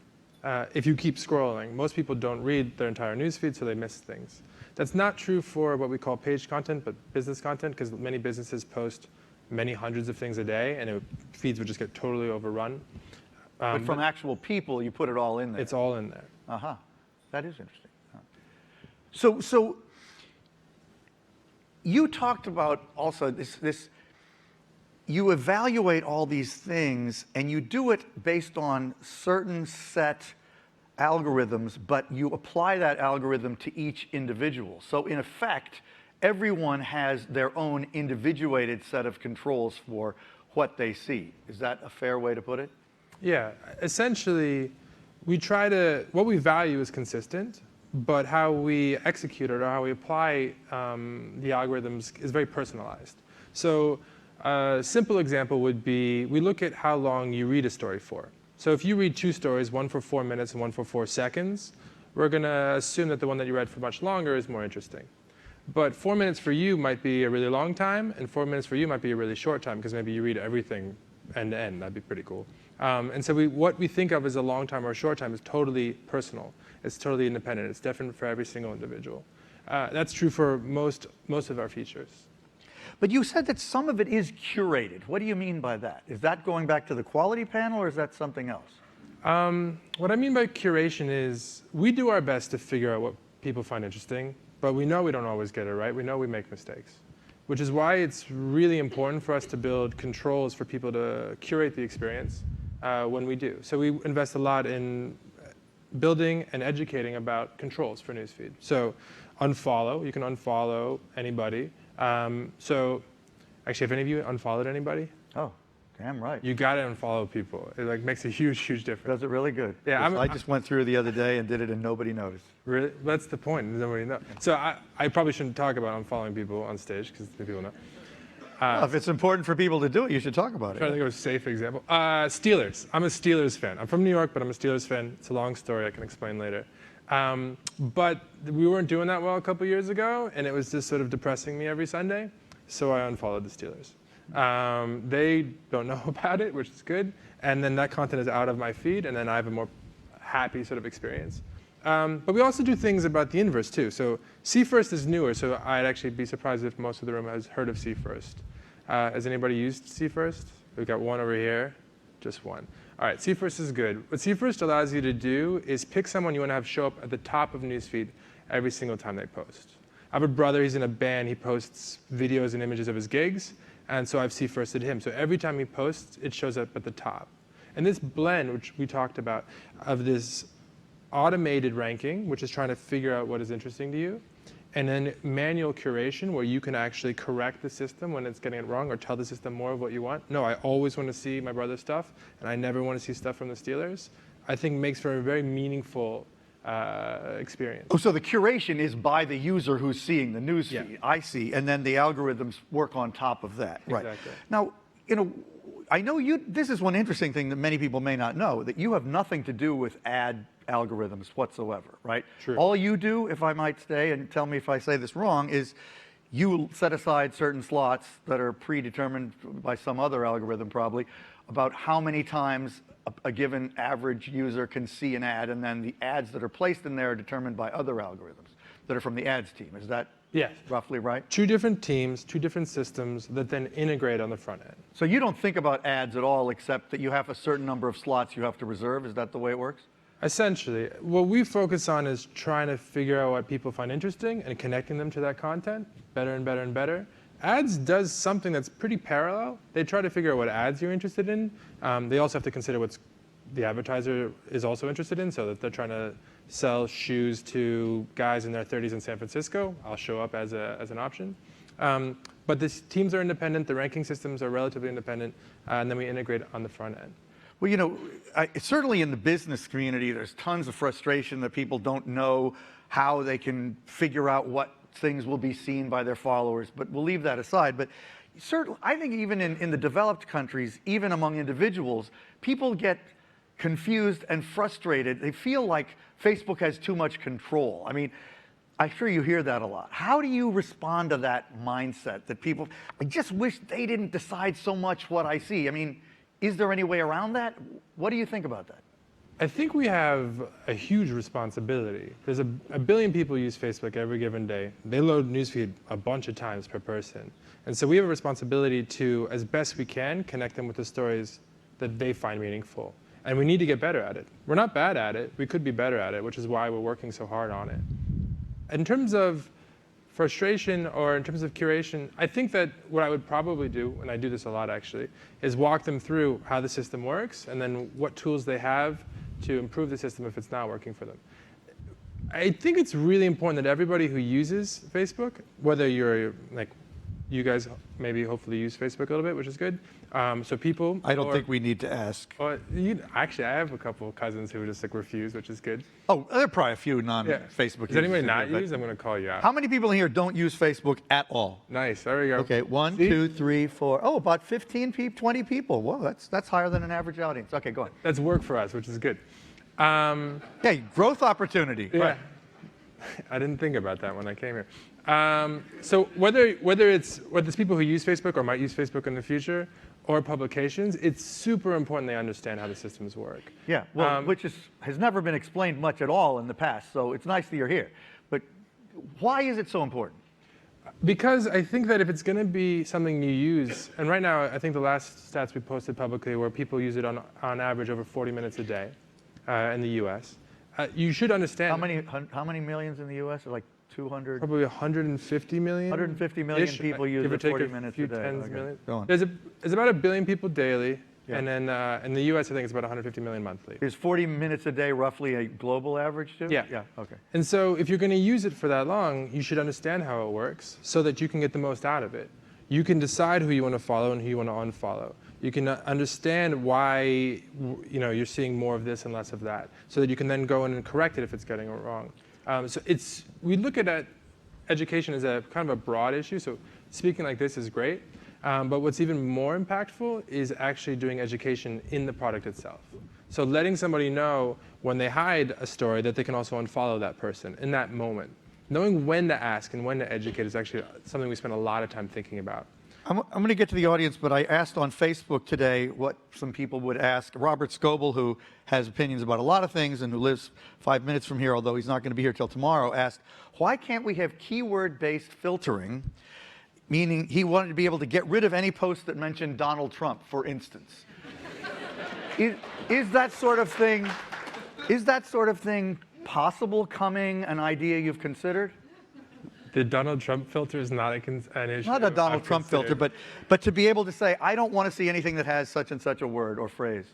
If you keep scrolling. Most people don't read their entire newsfeed, so they miss things. That's not true for what we call page content, but business content, because many businesses post many hundreds of things a day, and feeds would just get totally overrun. But from actual people, you put it all in there. It's all in there. Uh-huh. That is interesting. Huh. So you talked about also this, you evaluate all these things, and you do it based on certain set algorithms, but you apply that algorithm to each individual. So in effect, everyone has their own individuated set of controls for what they see. Is that a fair way to put it? Yeah, essentially, what we value is consistent, but how we execute it or how we apply the algorithms is very personalized. So a simple example would be, we look at how long you read a story for. So if you read 2 stories, one for 4 minutes and one for 4 seconds, we're going to assume that the one that you read for much longer is more interesting. But 4 minutes for you might be a really long time, and 4 minutes for you might be a really short time, because maybe you read everything end to end. That'd be pretty cool. And so what we think of as a long time or a short time is totally personal. It's totally independent. It's different for every single individual. That's true for most of our features. But you said that some of it is curated. What do you mean by that? Is that going back to the quality panel, or is that something else? What I mean by curation is we do our best to figure out what people find interesting, but we know we don't always get it right. We know we make mistakes, which is why it's really important for us to build controls for people to curate the experience when we do. So we invest a lot in building and educating about controls for newsfeed. So unfollow, you can unfollow anybody. So actually, have any of you unfollowed anybody? Oh, damn right. You got to unfollow people. It makes a huge, huge difference. Does it really good? Yeah, I just went through the other day and did it, and nobody noticed. Really? That's the point. Nobody knows. So I probably shouldn't talk about unfollowing people on stage because people know. Well, if it's important for people to do it, you should talk about I'm trying to it. think of a safe example. Steelers. I'm a Steelers fan. I'm from New York, but I'm a Steelers fan. It's a long story I can explain later. But we weren't doing that well a couple years ago, and it was just sort of depressing me every Sunday, so I unfollowed the Steelers. They don't know about it, which is good, and then that content is out of my feed, and then I have a more happy sort of experience. But we also do things about the inverse too. So see first is newer, so I'd actually be surprised if most of the room has heard of see first. Has anybody used see first? We've got one over here, just one. All right, see first is good. What see first allows you to do is pick someone you want to have show up at the top of newsfeed every single time they post. I have a brother, he's in a band, he posts videos and images of his gigs, and so I've see firsted him. So every time he posts, it shows up at the top. And this blend, which we talked about, of this automated ranking, which is trying to figure out what is interesting to you, and then manual curation, where you can actually correct the system when it's getting it wrong or tell the system more of what you want. No, I always want to see my brother's stuff, and I never want to see stuff from the Steelers. I think makes for a very meaningful experience. Oh, so the curation is by the user who's seeing the news feed. Yeah. I see. And then the algorithms work on top of that. Right. Exactly. Now, I know this is one interesting thing that many people may not know, that you have nothing to do with ad algorithms whatsoever, right? True. All you do, if I might say, and tell me if I say this wrong, is you set aside certain slots that are predetermined by some other algorithm probably about how many times a given average user can see an ad, and then the ads that are placed in there are determined by other algorithms that are from the ads team. Is that Yes. roughly right? 2 different teams, 2 different systems that then integrate on the front end. So you don't think about ads at all, except that you have a certain number of slots you have to reserve. Is that the way it works? Essentially, what we focus on is trying to figure out what people find interesting and connecting them to that content better and better and better. Ads does something that's pretty parallel. They try to figure out what ads you're interested in. They also have to consider what the advertiser is also interested in, so that they're trying to sell shoes to guys in their 30s in San Francisco. I'll show up as an option. But the teams are independent, the ranking systems are relatively independent, and then we integrate on the front end. Well, certainly in the business community, there's tons of frustration that people don't know how they can figure out what things will be seen by their followers, but we'll leave that aside. But certainly, I think even in the developed countries, even among individuals, people get confused and frustrated. They feel like Facebook has too much control. I mean, I'm sure you hear that a lot. How do you respond to that mindset that people, I just wish they didn't decide so much what I see? I mean, is there any way around that? What do you think about that? I think we have a huge responsibility. There's a billion people use Facebook every given day. They load newsfeed a bunch of times per person. And so we have a responsibility to, as best we can, connect them with the stories that they find meaningful. And we need to get better at it. We're not bad at it. We could be better at it, which is why we're working so hard on it. In terms of frustration or in terms of curation, I think that what I would probably do, and I do this a lot actually, is walk them through how the system works and then what tools they have to improve the system if it's not working for them. I think it's really important that everybody who uses Facebook, whether you're like, you guys maybe hopefully use Facebook a little bit, which is good. So people. I don't think we need to ask. Actually, I have a couple of cousins who just like refuse, which is good. Oh, there are probably a few non-Facebook Does anybody users not in here, use? I'm going to call you out. How many people in here don't use Facebook at all? Nice. There we go. Okay, 1, See? 2, 3, 4. Oh, about 15 people, 20 people. Whoa, that's higher than an average audience. Okay, go on. That's work for us, which is good. Hey, growth opportunity. Yeah. Right. I didn't think about that when I came here. So whether it's people who use Facebook or might use Facebook in the future, or publications, it's super important they understand how the systems work. Yeah, well, which has never been explained much at all in the past, so it's nice that you're here. But why is it so important? Because I think that if it's going to be something you use, and right now I think the last stats we posted publicly were people use it on average over 40 minutes a day in the US. You should understand. How many millions in the US? Like 200? Probably 150 million. 150 million people use it 40 minutes a day. Tens million. Go on. There's about 1 billion people daily, and then in the US I think it's about 150 million monthly. Is 40 minutes a day roughly a global average too? Yeah. Yeah, okay. And so if you're going to use it for that long, you should understand how it works so that you can get the most out of it. You can decide who you want to follow and who you want to unfollow. You can understand why you're seeing more of this and less of that, so that you can then go in and correct it if it's getting it wrong. So we look at education as a kind of a broad issue. So speaking like this is great, but what's even more impactful is actually doing education in the product itself. So letting somebody know when they hide a story that they can also unfollow that person in that moment. Knowing when to ask and when to educate is actually something we spend a lot of time thinking about. I'm going to get to the audience, but I asked on Facebook today what some people would ask. Robert Scoble, who has opinions about a lot of things and who lives 5 minutes from here, although he's not going to be here till tomorrow, asked, why can't we have keyword-based filtering, meaning he wanted to be able to get rid of any post that mentioned Donald Trump, for instance. Is that sort of thing possible, coming, an idea you've considered? The Donald Trump filter is not an issue. Not a Donald Trump filter, but to be able to say, I don't want to see anything that has such and such a word or phrase.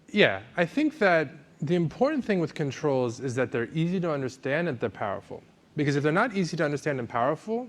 Yeah, I think that the important thing with controls is that they're easy to understand and they're powerful. Because if they're not easy to understand and powerful,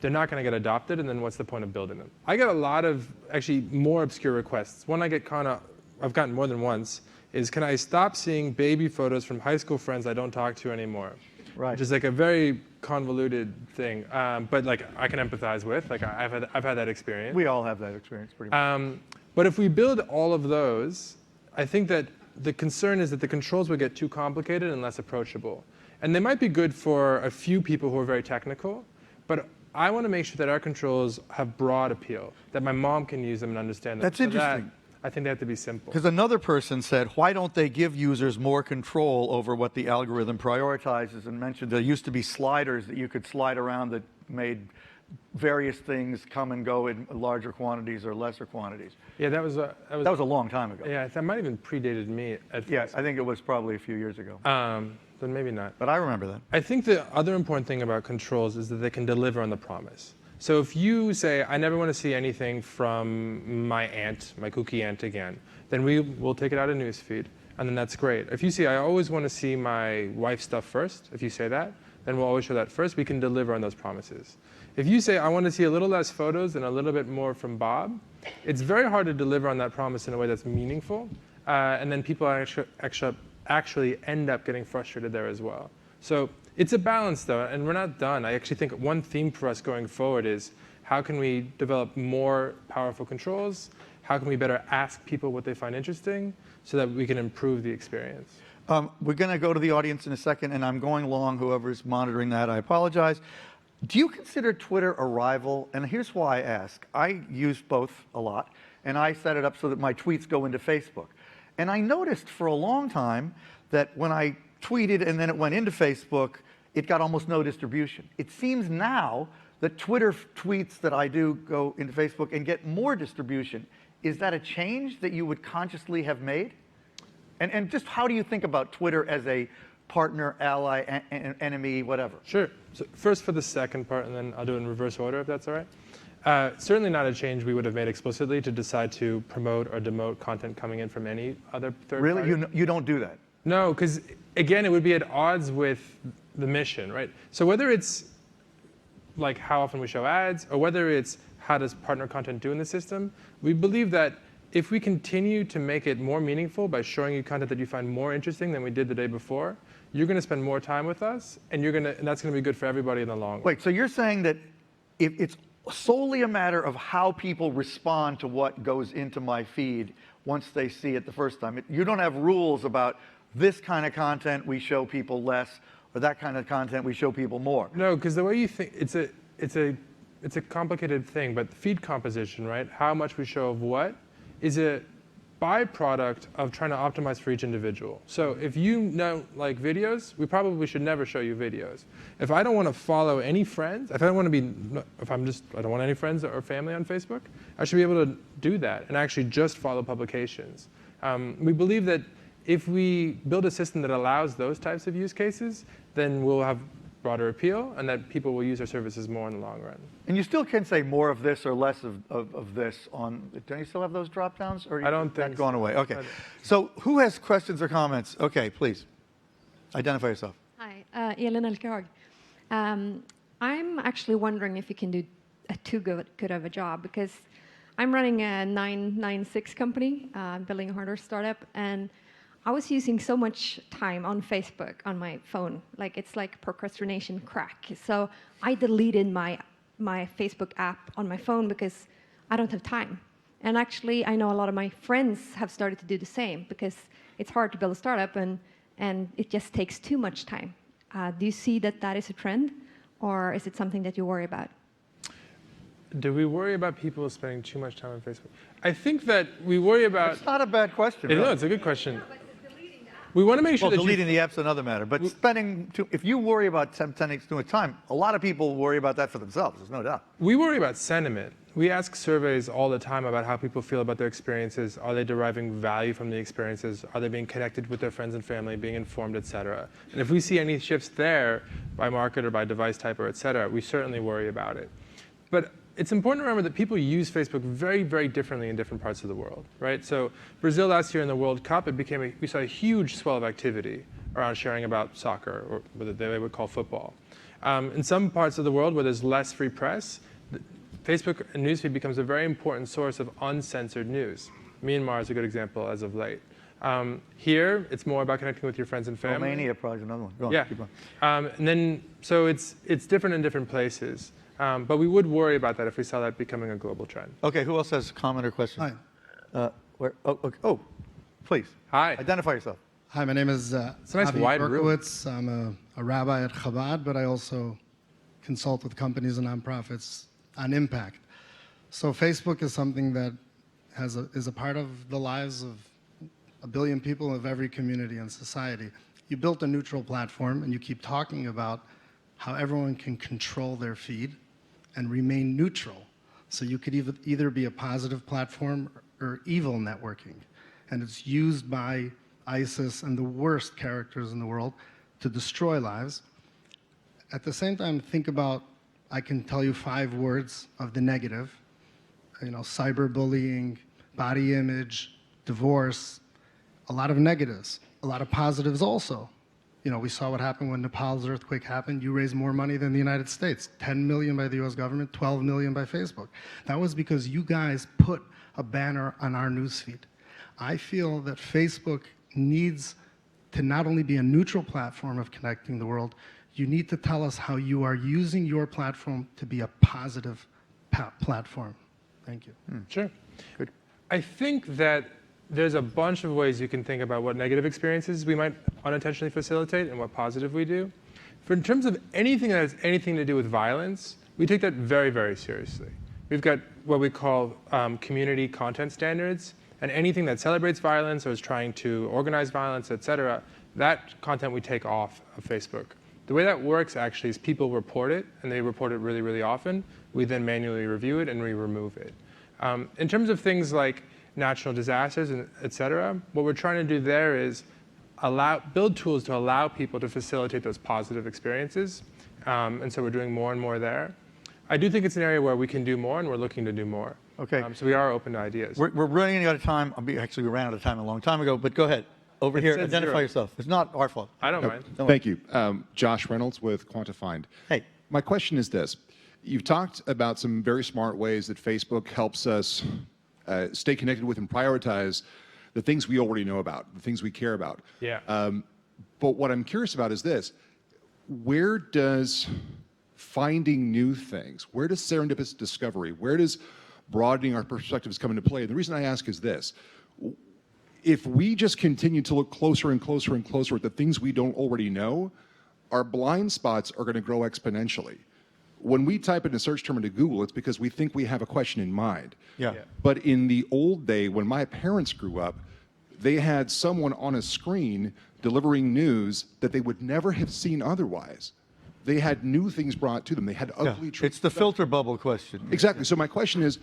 they're not going to get adopted, and then what's the point of building them? I get a lot of, actually, more obscure requests. One I've gotten more than once, is can I stop seeing baby photos from high school friends I don't talk to anymore? Right. Which is like a very convoluted thing, but like I can empathize with. Like I've had that experience. We all have that experience, pretty much. But if we build all of those, I think that the concern is that the controls would get too complicated and less approachable. And they might be good for a few people who are very technical, but I want to make sure that our controls have broad appeal, that my mom can use them and understand them. That's interesting. I think they have to be simple. Because another person said, why don't they give users more control over what the algorithm prioritizes, and mentioned there used to be sliders that you could slide around that made various things come and go in larger quantities or lesser quantities. Yeah, that was That was a long time ago. Yeah, that might have even predated me. Yeah, I think it was probably a few years ago. Then maybe not. But I remember that. I think the other important thing about controls is that they can deliver on the promise. So if you say, I never want to see anything from my aunt, my kooky aunt again, then we will take it out of newsfeed, and then that's great. If you say, I always want to see my wife's stuff first, if you say that, then we'll always show that first. We can deliver on those promises. If you say, I want to see a little less photos and a little bit more from Bob, it's very hard to deliver on that promise in a way that's meaningful, and then people actually end up getting frustrated there as well. So it's a balance, though, and we're not done. I actually think one theme for us going forward is how can we develop more powerful controls? How can we better ask people what they find interesting so that we can improve the experience? We're going to go to the audience in a second, and I'm going long. Whoever's monitoring that, I apologize. Do you consider Twitter a rival? And here's why I ask. I use both a lot, and I set it up so that my tweets go into Facebook. And I noticed for a long time that when I tweeted and then it went into Facebook, it got almost no distribution. It seems now that Twitter tweets that I do go into Facebook and get more distribution. Is that a change that you would consciously have made? And just how do you think about Twitter as a partner, ally, enemy, whatever? Sure. So first for the second part, and then I'll do it in reverse order, if that's all right. Certainly not a change we would have made explicitly to decide to promote or demote content coming in from any other third party. Really? You don't do that? No, because again, it would be at odds with the mission, right? So whether it's like how often we show ads, or whether it's how does partner content do in the system, we believe that if we continue to make it more meaningful by showing you content that you find more interesting than we did the day before, you're going to spend more time with us, and that's going to be good for everybody in the long run. Wait, so you're saying that if it's solely a matter of how people respond to what goes into my feed once they see it the first time, you don't have rules about this kind of content we show people less, or that kind of content we show people more? No, because the way you think, it's a complicated thing, but feed composition, right? How much we show of what is a byproduct of trying to optimize for each individual. So if you don't like videos, we probably should never show you videos. If I don't want to follow any friends, I don't want any friends or family on Facebook, I should be able to do that and actually just follow publications. We believe that if we build a system that allows those types of use cases, then we'll have broader appeal, and that people will use our services more in the long run. And you still can say more of this or less of this on, don't you still have those drop downs? Or I don't think that's gone away. Okay. So who has questions or comments? Okay, please. Identify yourself. Hi, Elin Elkehag. I'm actually wondering if you can do too good of a job, because I'm running a 996 company, building a hardware startup, and I was using so much time on Facebook on my phone, like it's like procrastination crack. So I deleted my Facebook app on my phone because I don't have time. And actually, I know a lot of my friends have started to do the same, because it's hard to build a startup and it just takes too much time. Do you see that is a trend, or is it something that you worry about? Do we worry about people spending too much time on Facebook? I think that we worry about. It's not a bad question. No, it's a good question. We want to make sure Well, that deleting the app's another matter, but if you worry about spending too much time, a lot of people worry about that for themselves, there's no doubt. we worry about sentiment. We ask surveys all the time about how people feel about their experiences. Are they deriving value from the experiences? Are they being connected with their friends and family, being informed, et cetera? And if we see any shifts there by market or by device type or et cetera, we certainly worry about it. But it's important to remember that people use Facebook very, very differently in different parts of the world, right? So Brazil last year in the World Cup, we saw a huge swell of activity around sharing about soccer, or what they would call football. In some parts of the world where there's less free press, Facebook newsfeed becomes a very important source of uncensored news. Myanmar is a good example as of late. Here, it's more about connecting with your friends and family. Romania probably is another one. Go on, Yeah. keep going. And then, so it's different in different places. But we would worry about that if we saw that becoming a global trend. Okay, who else has a comment or question? Hi. Please. Hi. Identify yourself. Hi, my name is It's a nice Avi wide room. Berkowitz. I'm a rabbi at Chabad, but I also consult with companies and nonprofits on impact. So Facebook is something that is a part of the lives of 1 billion people of every community and society. You built a neutral platform, and you keep talking about how everyone can control their feed and remain neutral. So you could either be a positive platform or evil networking. And it's used by ISIS and the worst characters in the world to destroy lives. At the same time, think about, I can tell you 5 words of the negative, cyberbullying, body image, divorce, a lot of negatives, a lot of positives also. We saw what happened when Nepal's earthquake happened. You raised more money than the United States, 10 million by the US government, 12 million by Facebook. That was because you guys put a banner on our newsfeed. I feel that Facebook needs to not only be a neutral platform of connecting the world, you need to tell us how you are using your platform to be a positive platform. Thank you. Sure. Good. I think that there's a bunch of ways you can think about what negative experiences we might unintentionally facilitate and what positive we do. In terms of anything that has anything to do with violence, we take that very, very seriously. We've got what we call community content standards, and anything that celebrates violence or is trying to organize violence, et cetera, that content we take off of Facebook. The way that works actually is people report it, and they report it really, really often. We then manually review it and we remove it. In terms of things like natural disasters, and et cetera, what we're trying to do there is build tools to allow people to facilitate those positive experiences. And so we're doing more and more there. I do think it's an area where we can do more, and we're looking to do more. Okay. So we are open to ideas. We're running out of time. Actually, we ran out of time a long time ago, but go ahead. Over here, identify 0. yourself. It's not our fault. I don't mind. Thank you. Josh Reynolds with Quantified. Hey. My question is this. You've talked about some very smart ways that Facebook helps us stay connected with and prioritize the things we already know about, the things we care about. Yeah. But what I'm curious about is this. Where does finding new things, where does serendipitous discovery, where does broadening our perspectives come into play? And the reason I ask is this. If we just continue to look closer and closer and closer at the things we don't already know, our blind spots are going to grow exponentially. When we type in a search term into Google, it's because we think we have a question in mind. Yeah. But in the old day, when my parents grew up, they had someone on a screen delivering news that they would never have seen otherwise. They had new things brought to them. They had ugly truths. It's the filter bubble question. Exactly. So my question is,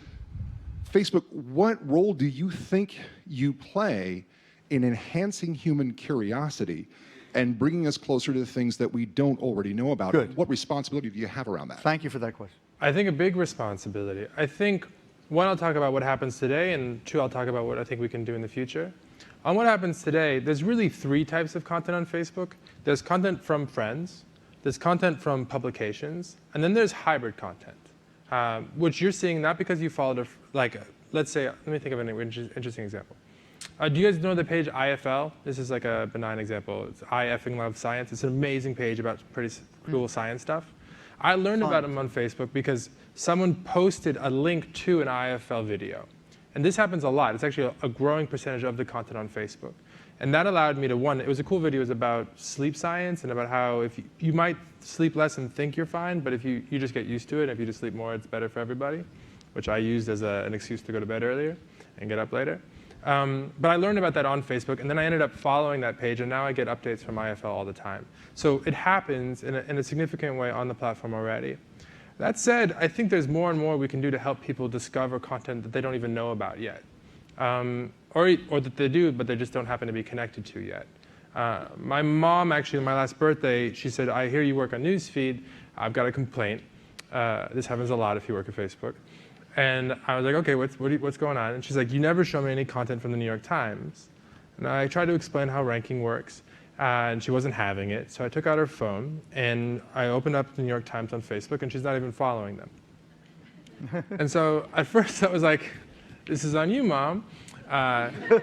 Facebook, what role do you think you play in enhancing human curiosity and bringing us closer to the things that we don't already know about? Good. What responsibility do you have around that? Thank you for that question. I think a big responsibility. I think, 1, I'll talk about what happens today, and 2, I'll talk about what I think we can do in the future. On what happens today, there's really 3 types of content on Facebook. There's content from friends, there's content from publications, and then there's hybrid content, which you're seeing not because you followed let's say, let me think of an interesting example. Do you guys know the page IFL? This is like a benign example. It's I effing love science. It's an amazing page about pretty cool science stuff. I learned about them on Facebook because someone posted a link to an IFL video. And this happens a lot. It's actually a growing percentage of the content on Facebook. And that allowed me to, one, it was a cool video. It was about sleep science and about how if you might sleep less and think you're fine, but if you just get used to it, and if you just sleep more, it's better for everybody, which I used as an excuse to go to bed earlier and get up later. But I learned about that on Facebook, and then I ended up following that page, and now I get updates from IFL all the time. So it happens in a significant way on the platform already. That said, I think there's more and more we can do to help people discover content that they don't even know about yet. Or that they do, but they just don't happen to be connected to yet. My mom, actually, on my last birthday, she said, I hear you work on Newsfeed. I've got a complaint. This happens a lot if you work at Facebook. And I was like, OK, what's going on? And she's like, you never show me any content from the New York Times. And I tried to explain how ranking works. And she wasn't having it. So I took out her phone, and I opened up the New York Times on Facebook, and she's not even following them. And so at first I was like, this is on you, Mom. Don't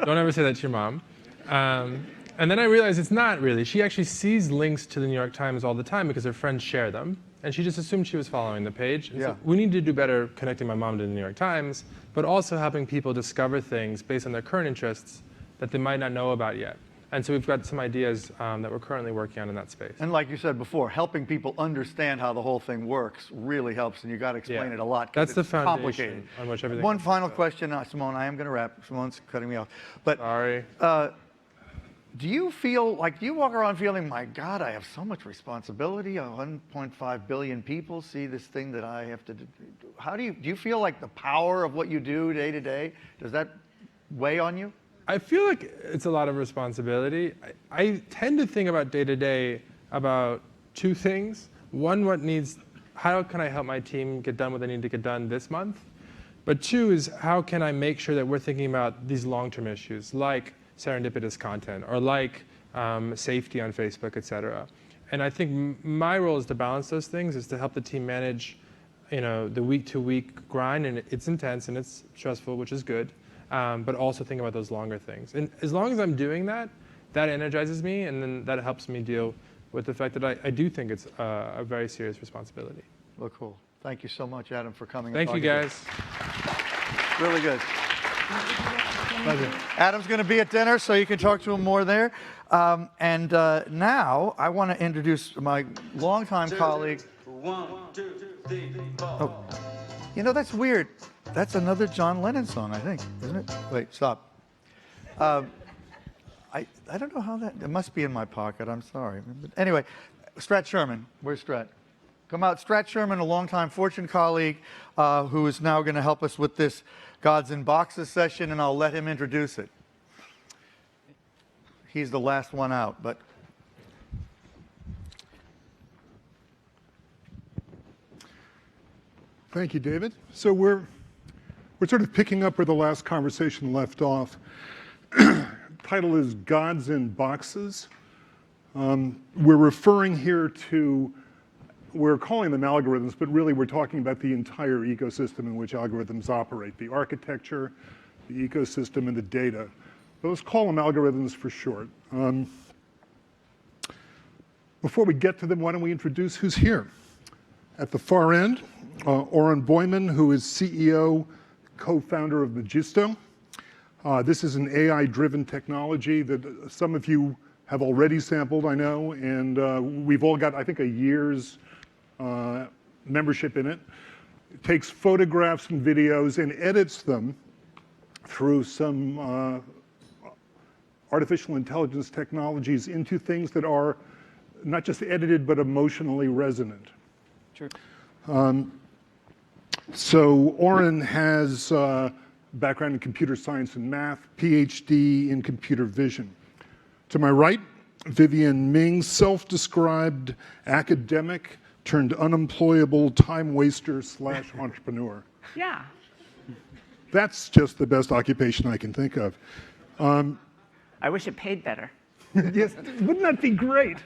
ever say that to your mom. And then I realized it's not really. She actually sees links to the New York Times all the time because her friends share them. And she just assumed she was following the page. And so we need to do better connecting my mom to the New York Times, but also helping people discover things based on their current interests that they might not know about yet. And so we've got some ideas that we're currently working on in that space. And like you said before, helping people understand how the whole thing works really helps, and you got to explain it a lot. That's the foundation complicated. on which everything. One final question, Simone. I am going to wrap. Simone's cutting me off. But sorry. Do you feel like, do you walk around feeling, my God, I have so much responsibility? 1.5 billion people see this thing that I have to do. How do you feel like the power of what you do day to day? Does that weigh on you? I feel like it's a lot of responsibility. I tend to think about day to day about two things. One, how can I help my team get done what they need to get done this month? But two is, how can I make sure that we're thinking about these long-term issues, like serendipitous content, or like safety on Facebook, et cetera. And I think my role is to balance those things, is to help the team manage the week-to-week grind, and it's intense and it's stressful, which is good, but also think about those longer things. And as long as I'm doing that, that energizes me, and then that helps me deal with the fact that I do think it's a very serious responsibility. Well, cool. Thank you so much, Adam, for coming. Thank you, guys. Really good. Adam's going to be at dinner, so you can talk to him more there. And now I want to introduce my longtime colleague. 1, 2, 3, 4. Oh. That's weird. That's another John Lennon song, I think, isn't it? Wait, stop. I don't know how it must be in my pocket. I'm sorry. But anyway, Strat Sherman. Where's Strat? Come out. Strat Sherman, a longtime Fortune colleague, who is now going to help us with this Gods in Boxes session, and I'll let him introduce it. He's the last one out, but. Thank you, David. So we're sort of picking up where the last conversation left off. Title is Gods in Boxes. We're referring here to, we're calling them algorithms, but really we're talking about the entire ecosystem in which algorithms operate, the architecture, the ecosystem, and the data. But let's call them algorithms for short. Before we get to them, why don't we introduce who's here? At the far end, Oren Boyman, who is CEO, co-founder of Magisto. This is an AI-driven technology that some of you have already sampled, I know, and we've all got, I think, a year's membership in it. It takes photographs and videos and edits them through some artificial intelligence technologies into things that are not just edited, but emotionally resonant. Sure. So Oren has background in computer science and math, PhD in computer vision. To my right, Vivian Ming, self-described academic turned unemployable time waster / entrepreneur. Yeah. That's just the best occupation I can think of. I wish it paid better. Yes, wouldn't that be great?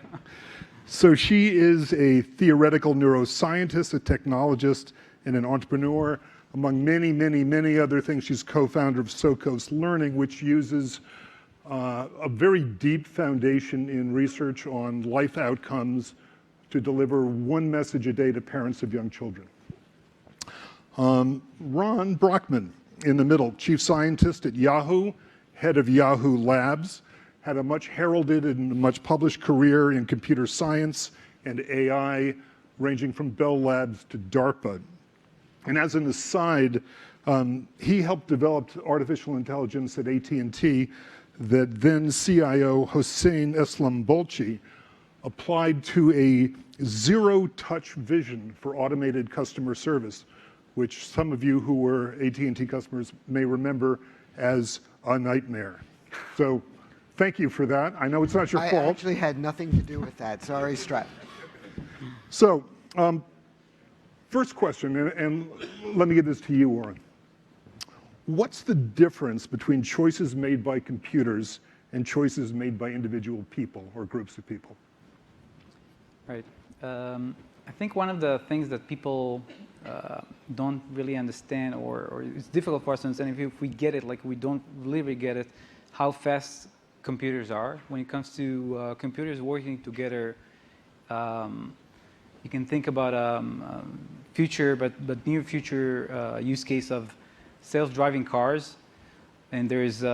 So she is a theoretical neuroscientist, a technologist, and an entrepreneur. Among many, many, many other things, she's co-founder of Socos Learning, which uses a very deep foundation in research on life outcomes to deliver one message a day to parents of young children. Ron Brockman in the middle, chief scientist at Yahoo, head of Yahoo Labs, had a much heralded and much published career in computer science and AI, ranging from Bell Labs to DARPA. And as an aside, he helped develop artificial intelligence at AT&T that then CIO Hossein Eslambolchi applied to a zero-touch vision for automated customer service, which some of you who were AT&T customers may remember as a nightmare. So thank you for that. I know it's not your fault. I actually had nothing to do with that. Sorry, Strat. So first question, and let me get this to you, Warren. What's the difference between choices made by computers and choices made by individual people or groups of people? Right. I think one of the things that people don't really understand, or it's difficult for us to understand if we get it, like we don't really get it, how fast computers are. When it comes to computers working together, you can think about future, but near future use case of self-driving cars, and there is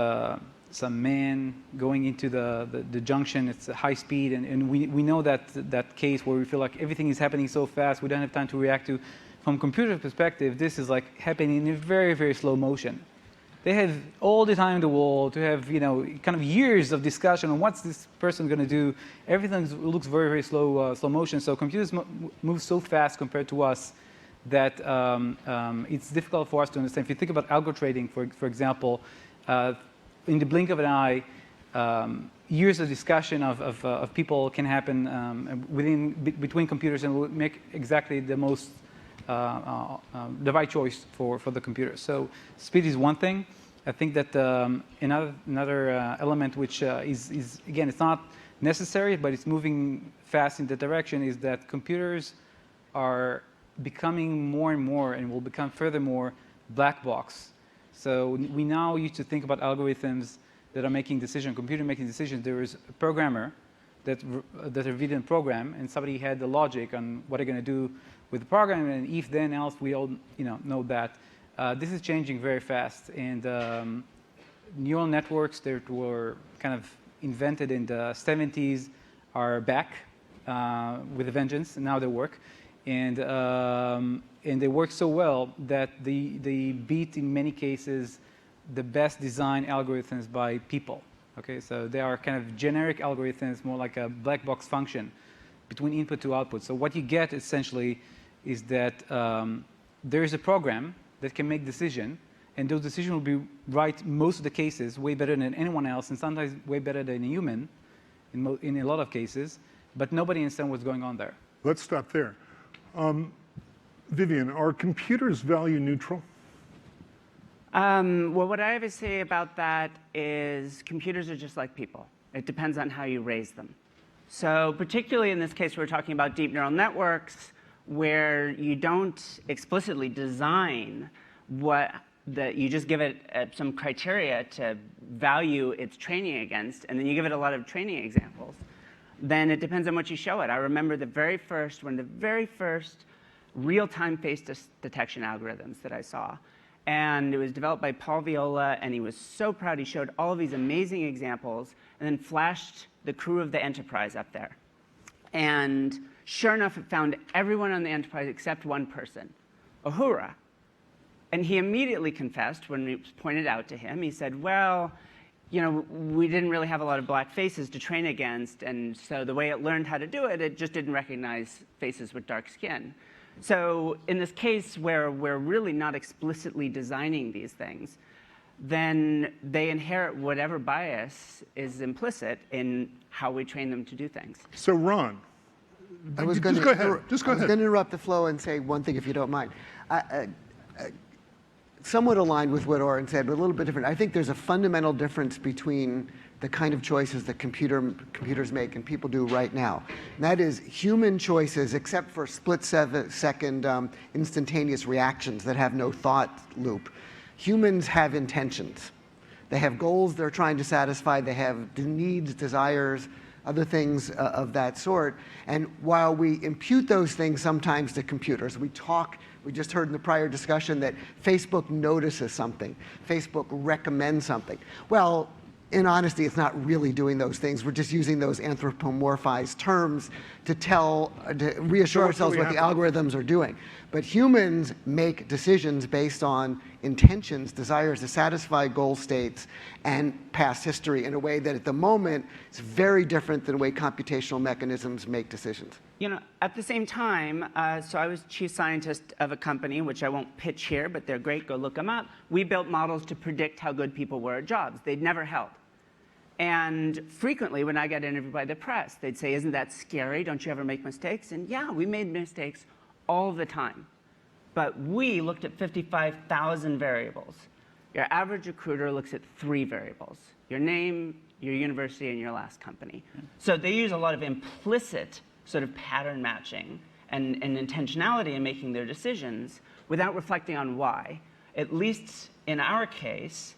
some man going into the junction. It's a high speed, and we know that case where we feel like everything is happening so fast, we don't have time to react to. From computer perspective, this is like happening in very, very slow motion. They have all the time in the world to have, kind of years of discussion on what's this person going to do. Everything looks very, very slow motion. So computers move so fast compared to us that it's difficult for us to understand. If you think about algo trading, for example, in the blink of an eye, years of discussion of people can happen between computers and will make exactly the most the right choice for the computer. So speed is one thing. I think that another element which is again, it's not necessary, but it's moving fast in that direction, is that computers are becoming more and more, and will become furthermore, black box. So we now used to think about algorithms that are making decisions, computer making decisions. There is a programmer that read a program, and somebody had the logic on what they're going to do with the program, and if then else, we all know that. This is changing very fast, and neural networks that were kind of invented in the 70s are back with a vengeance, and now they work. And they work so well that they beat, in many cases, the best designed algorithms by people. Okay, so they are kind of generic algorithms, more like a black box function between input to output. So what you get essentially is that there is a program that can make decision, and those decisions will be right most of the cases, way better than anyone else, and sometimes way better than a human in a lot of cases, but nobody understands what's going on there. Let's stop there. Vivian, are computers value neutral? Well, what I always say about that is computers are just like people. It depends on how you raise them. So particularly in this case, we're talking about deep neural networks, where you don't explicitly design you just give it some criteria to value its training against, and then you give it a lot of training examples. Then it depends on what you show it. I remember one of the very first real-time face detection algorithms that I saw. And it was developed by Paul Viola, and he was so proud. He showed all of these amazing examples and then flashed the crew of the Enterprise up there. And sure enough, it found everyone on the Enterprise except one person, Uhura. And he immediately confessed when it was pointed out to him. He said, well, we didn't really have a lot of black faces to train against, and so the way it learned how to do it, it just didn't recognize faces with dark skin. So in this case where we're really not explicitly designing these things, then they inherit whatever bias is implicit in how we train them to do things. So Ron, just go ahead. I was going to interrupt the flow and say one thing, if you don't mind. Somewhat aligned with what Oren said, but a little bit different. I think there's a fundamental difference between the kind of choices that computers make and people do right now. And that is human choices, except for split-second instantaneous reactions that have no thought loop. Humans have intentions. They have goals they're trying to satisfy. They have needs, desires, other things of that sort. And while we impute those things sometimes to computers, we talk We just heard in the prior discussion that Facebook notices something. Facebook recommends something. Well, in honesty, it's not really doing those things. We're just using those anthropomorphized terms to reassure ourselves what the algorithms are doing. But humans make decisions based on intentions, desires to satisfy goal states and past history in a way that at the moment is very different than the way computational mechanisms make decisions. You know, at the same time, so I was chief scientist of a company, which I won't pitch here, but they're great, go look them up. We built models to predict how good people were at jobs. They'd never held. And frequently, when I got interviewed by the press, they'd say, isn't that scary? Don't you ever make mistakes? And yeah, we made mistakes all the time. But we looked at 55,000 variables. Your average recruiter looks at 3 variables: your name, your university, and your last company. So they use a lot of implicit sort of pattern matching and intentionality in making their decisions without reflecting on why. At least in our case,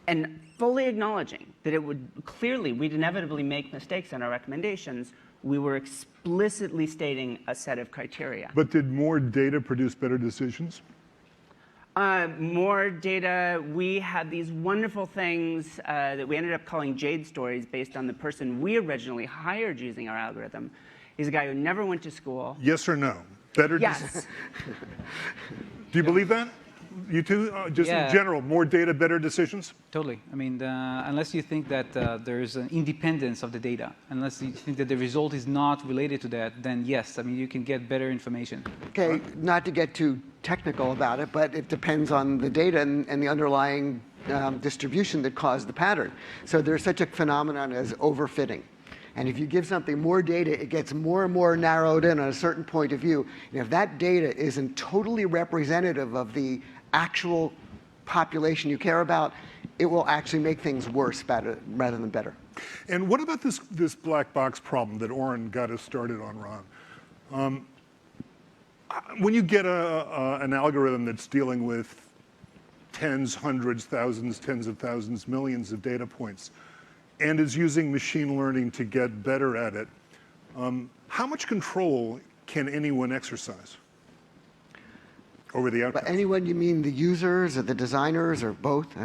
and fully acknowledging that it would clearly, we'd inevitably make mistakes in our recommendations, we were explicitly stating a set of criteria. But did more data produce better decisions? More data. We had these wonderful things that we ended up calling Jade stories based on the person we originally hired using our algorithm. He's a guy who never went to school. Yes or no? Better Yes. Do you believe that? You too? Just in general, more data, better decisions? Totally. I mean, unless you think that there's an independence of the data, unless you think that the result is not related to that, then yes, I mean, you can get better information. Okay, not to get too technical about it, but it depends on the data and the underlying distribution that caused the pattern. So there's such a phenomenon as overfitting. And if you give something more data, it gets more and more narrowed in on a certain point of view. And if that data isn't totally representative of the actual population you care about, it will actually make things worse rather than better. And what about this black box problem that Oren got us started on, Ron? When you get an algorithm that's dealing with tens, hundreds, thousands, tens of thousands, millions of data points, and is using machine learning to get better at it, how much control can anyone exercise over the outcome? But anyone, you mean the users or the designers or both?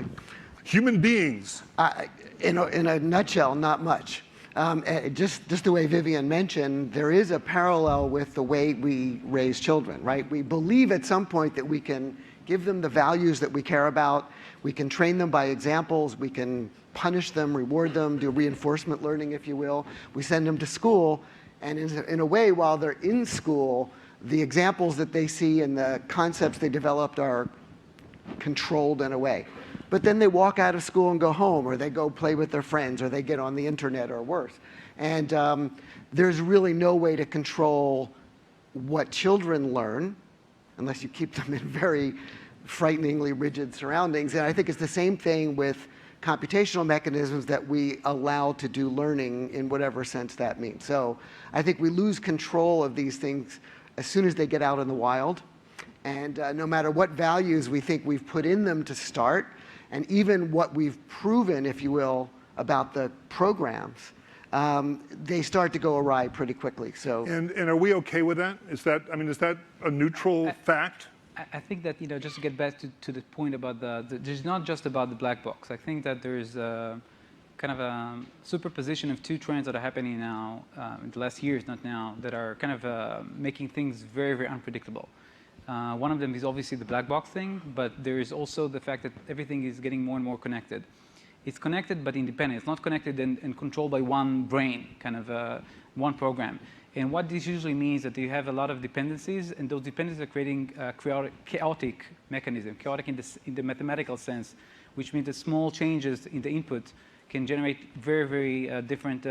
Human beings. In a nutshell, not much. Just the way Vivian mentioned, there is a parallel with the way we raise children, right? We believe at some point that we can give them the values that we care about. We can train them by examples. We can punish them, reward them, do reinforcement learning, if you will. We send them to school. And in a way, while they're in school, the examples that they see and the concepts they developed are controlled in a way. But then they walk out of school and go home, or they go play with their friends, or they get on the internet, or worse. And there's really no way to control what children learn unless you keep them in very frighteningly rigid surroundings. And I think it's the same thing with computational mechanisms that we allow to do learning in whatever sense that means. So I think we lose control of these things as soon as they get out in the wild. And no matter what values we think we've put in them to start, and even what we've proven, if you will, about the programs, they start to go awry pretty quickly. So. And are we okay with that? Is that a neutral fact? I think that, just to get back to the point about there's not just about the black box. I think that there's kind of a superposition of two trends that are happening now, in the last years, not now, that are kind of making things very, very unpredictable. One of them is obviously the black box thing, but there is also the fact that everything is getting more and more connected. It's connected but independent. It's not connected and controlled by one brain, kind of one program. And what this usually means that you have a lot of dependencies, and those dependencies are creating a chaotic mechanism, chaotic in the mathematical sense, which means that small changes in the input can generate very, very different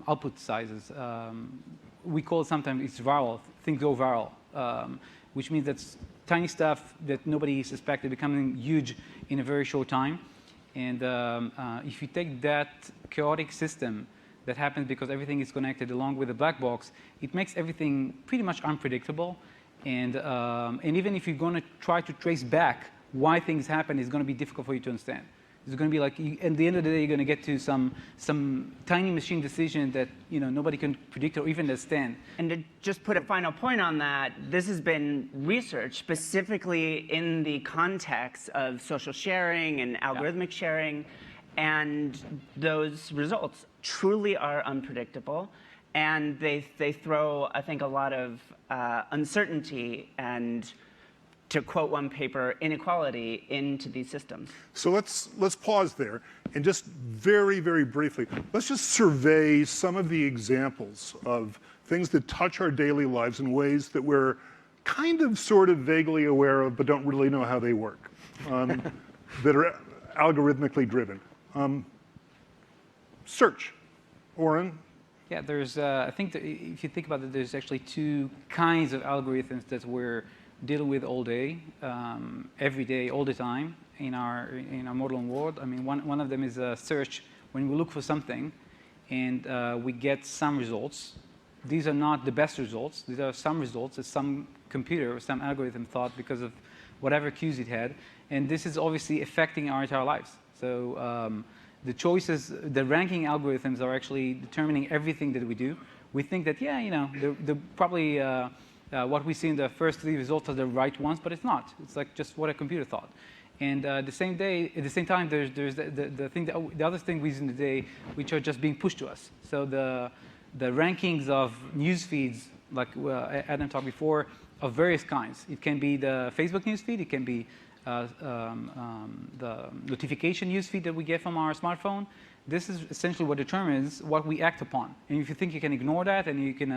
output sizes. We call it sometimes it's viral, things go viral, which means that tiny stuff that nobody suspected becoming huge in a very short time. And if you take that chaotic system that happens because everything is connected along with the black box, it makes everything pretty much unpredictable. And even if you're going to try to trace back why things happen, it's going to be difficult for you to understand. It's going to be like, at the end of the day, you're going to get to some tiny machine decision that nobody can predict or even understand. And to just put a final point on that, this has been researched specifically in the context of social sharing and algorithmic sharing, and those results truly are unpredictable, and they throw, I think, a lot of uncertainty and, to quote one paper, inequality into these systems. So let's pause there and just very, very briefly, let's just survey some of the examples of things that touch our daily lives in ways that we're kind of sort of vaguely aware of but don't really know how they work, that are algorithmically driven. Search. Oren? Yeah, there's, I think that if you think about it, there's actually two kinds of algorithms that we're dealing with all day, every day, all the time in our modern world. I mean, one of them is a search. When we look for something and we get some results, these are not the best results. These are some results that some computer or some algorithm thought because of whatever cues it had. And this is obviously affecting our entire lives. So the choices, the ranking algorithms are actually determining everything that we do. We think that, yeah, they're probably what we see in the first 3 results are the right ones, but it's not. It's like just what a computer thought. And at the same time, there's the other thing we use in the day, which are just being pushed to us. So the rankings of news feeds, like Adam talked before, of various kinds. It can be the Facebook news feed. It can be the notification news feed that we get from our smartphone. This is essentially what determines what we act upon. And if you think you can ignore that, and you can,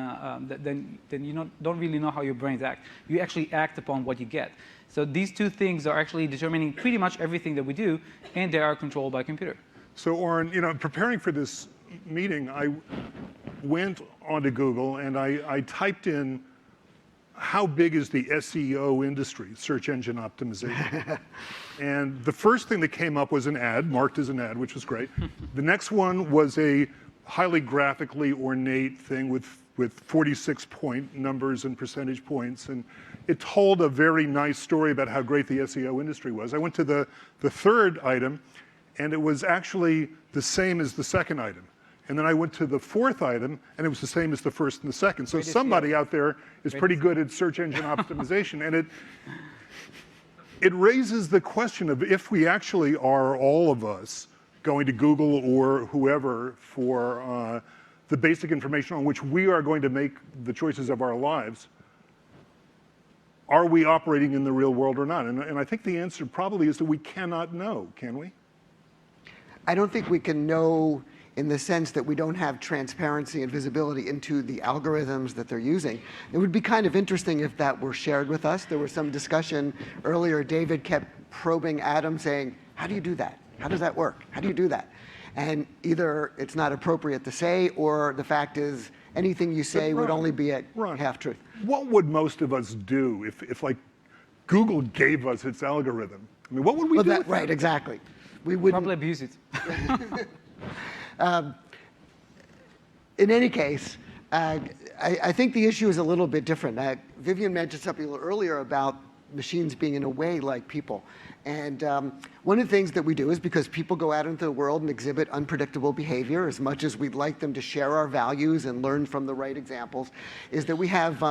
then you don't really know how your brains act. You actually act upon what you get. So these two things are actually determining pretty much everything that we do, and they are controlled by computer. So Oren, preparing for this meeting, I went onto Google and I typed in, how big is the SEO industry, search engine optimization? And the first thing that came up was an ad, marked as an ad, which was great. The next one was a highly graphically ornate thing with 46-point numbers and percentage points. And it told a very nice story about how great the SEO industry was. I went to the third item, and it was actually the same as the second item. And then I went to the fourth item, and it was the same as the first and the second. So somebody out there is pretty good at search engine optimization. And it raises the question of if we actually are, all of us, going to Google or whoever for the basic information on which we are going to make the choices of our lives, are we operating in the real world or not? And I think the answer probably is that we cannot know, can we? I don't think we can know in the sense that we don't have transparency and visibility into the algorithms that they're using. It would be kind of interesting if that were shared with us. There was some discussion earlier. David kept probing Adam, saying, how do you do that? How does that work? How do you do that? And either it's not appropriate to say, or the fact is anything you say would only be at half-truth. What would most of us do if like, Google gave us its algorithm? I mean, what would we do with that? Right, exactly. We would probably abuse it. In any case, I think the issue is a little bit different. Vivian mentioned something a little earlier about machines being in a way like people. And one of the things that we do is, because people go out into the world and exhibit unpredictable behavior, as much as we'd like them to share our values and learn from the right examples, is that we have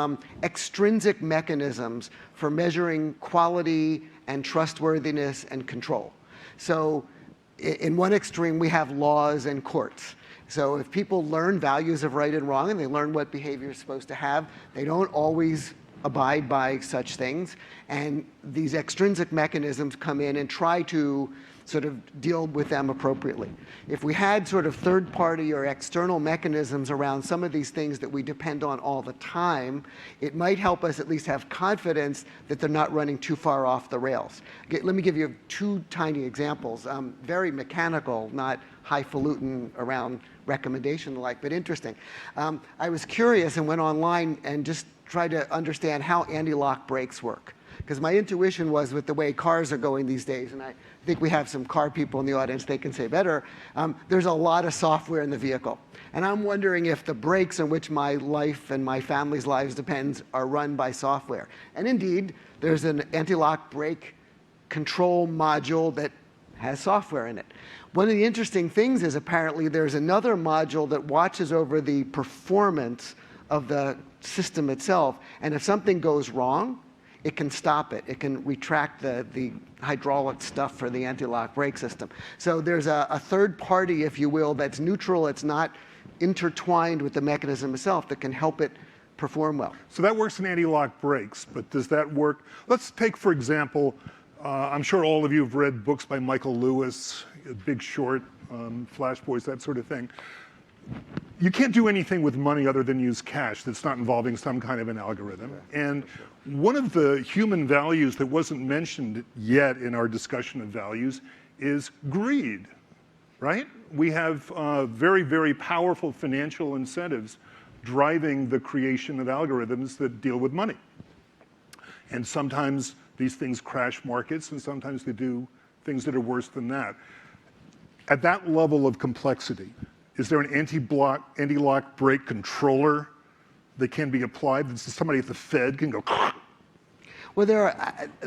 extrinsic mechanisms for measuring quality and trustworthiness and control. So in one extreme, we have laws and courts. So if people learn values of right and wrong, and they learn what behavior is supposed to have, they don't always abide by such things. And these extrinsic mechanisms come in and try to sort of deal with them appropriately. If we had sort of third-party or external mechanisms around some of these things that we depend on all the time, it might help us at least have confidence that they're not running too far off the rails. Let me give you 2 tiny examples, very mechanical, not highfalutin around recommendation and the like, but interesting. I was curious and went online and just tried to understand how anti-lock brakes work. Because my intuition was, with the way cars are going these days, and I think we have some car people in the audience, they can say better, there's a lot of software in the vehicle. And I'm wondering if the brakes on which my life and my family's lives depends are run by software. And indeed, there's an anti-lock brake control module that has software in it. One of the interesting things is apparently there's another module that watches over the performance of the system itself, and if something goes wrong, it can stop it. It can retract the hydraulic stuff for the anti-lock brake system. So there's a third party, if you will, that's neutral. It's not intertwined with the mechanism itself that can help it perform well. So that works in anti-lock brakes, but does that work? Let's take, for example, I'm sure all of you have read books by Michael Lewis, Big Short, Flash Boys, that sort of thing. You can't do anything with money other than use cash that's not involving some kind of an algorithm. And one of the human values that wasn't mentioned yet in our discussion of values is greed, right? We have very, very powerful financial incentives driving the creation of algorithms that deal with money. And sometimes these things crash markets, and sometimes they do things that are worse than that. At that level of complexity, is there an anti-lock brake controller that can be applied that somebody at the Fed can go? Well,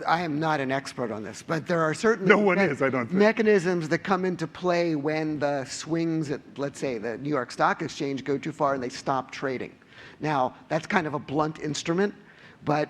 I am not an expert on this, but there are certainly no one is, I don't think. Mechanisms that come into play when the swings at, let's say, the New York Stock Exchange go too far and they stop trading. Now, that's kind of a blunt instrument, but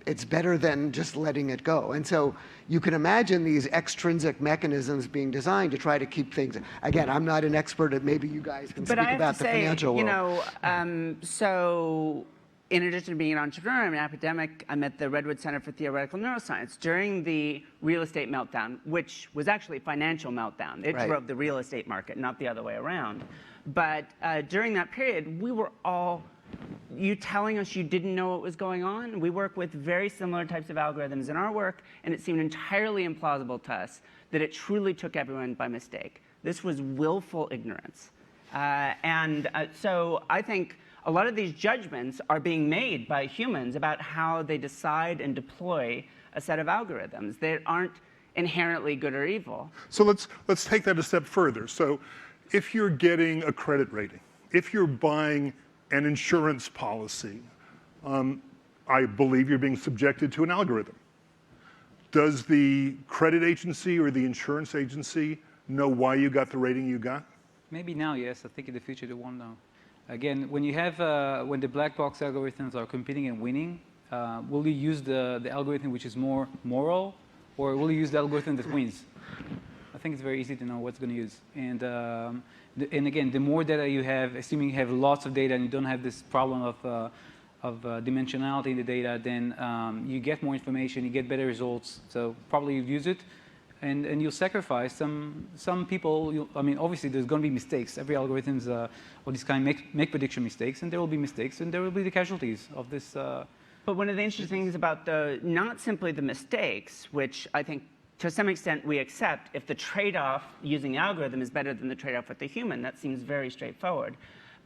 it's better than just letting it go. And so you can imagine these extrinsic mechanisms being designed to try to keep things. Again, I'm not an expert at, maybe you guys can speak about the financial world. But I have to say, so in addition to being an entrepreneur, I'm an academic. I'm at the Redwood Center for Theoretical Neuroscience. During the real estate meltdown, which was actually a financial meltdown, it drove the real estate market, not the other way around. But during that period, we were all, you telling us you didn't know what was going on? We work with very similar types of algorithms in our work, and it seemed entirely implausible to us that it truly took everyone by mistake. This was willful ignorance. So I think a lot of these judgments are being made by humans about how they decide and deploy a set of algorithms that aren't inherently good or evil. So let's take that a step further. So if you're getting a credit rating, if you're buying an insurance policy, I believe you're being subjected to an algorithm. Does the credit agency or the insurance agency know why you got the rating you got? Maybe now, yes. I think in the future they won't know. Again, when you have when the black box algorithms are competing and winning, will you use the algorithm which is more moral, or will you use the algorithm that wins? I think it's very easy to know what's going to use. And again, the more data you have, assuming you have lots of data and you don't have this problem of dimensionality in the data, then you get more information, you get better results. So probably you use it, and you'll sacrifice some people. I mean, obviously there's going to be mistakes. Every algorithms of this kind make prediction mistakes, and there will be mistakes, and there will be the casualties of this. But one of the interesting things about not simply the mistakes, which I think to some extent we accept, if the trade-off using the algorithm is better than the trade-off with the human, that seems very straightforward.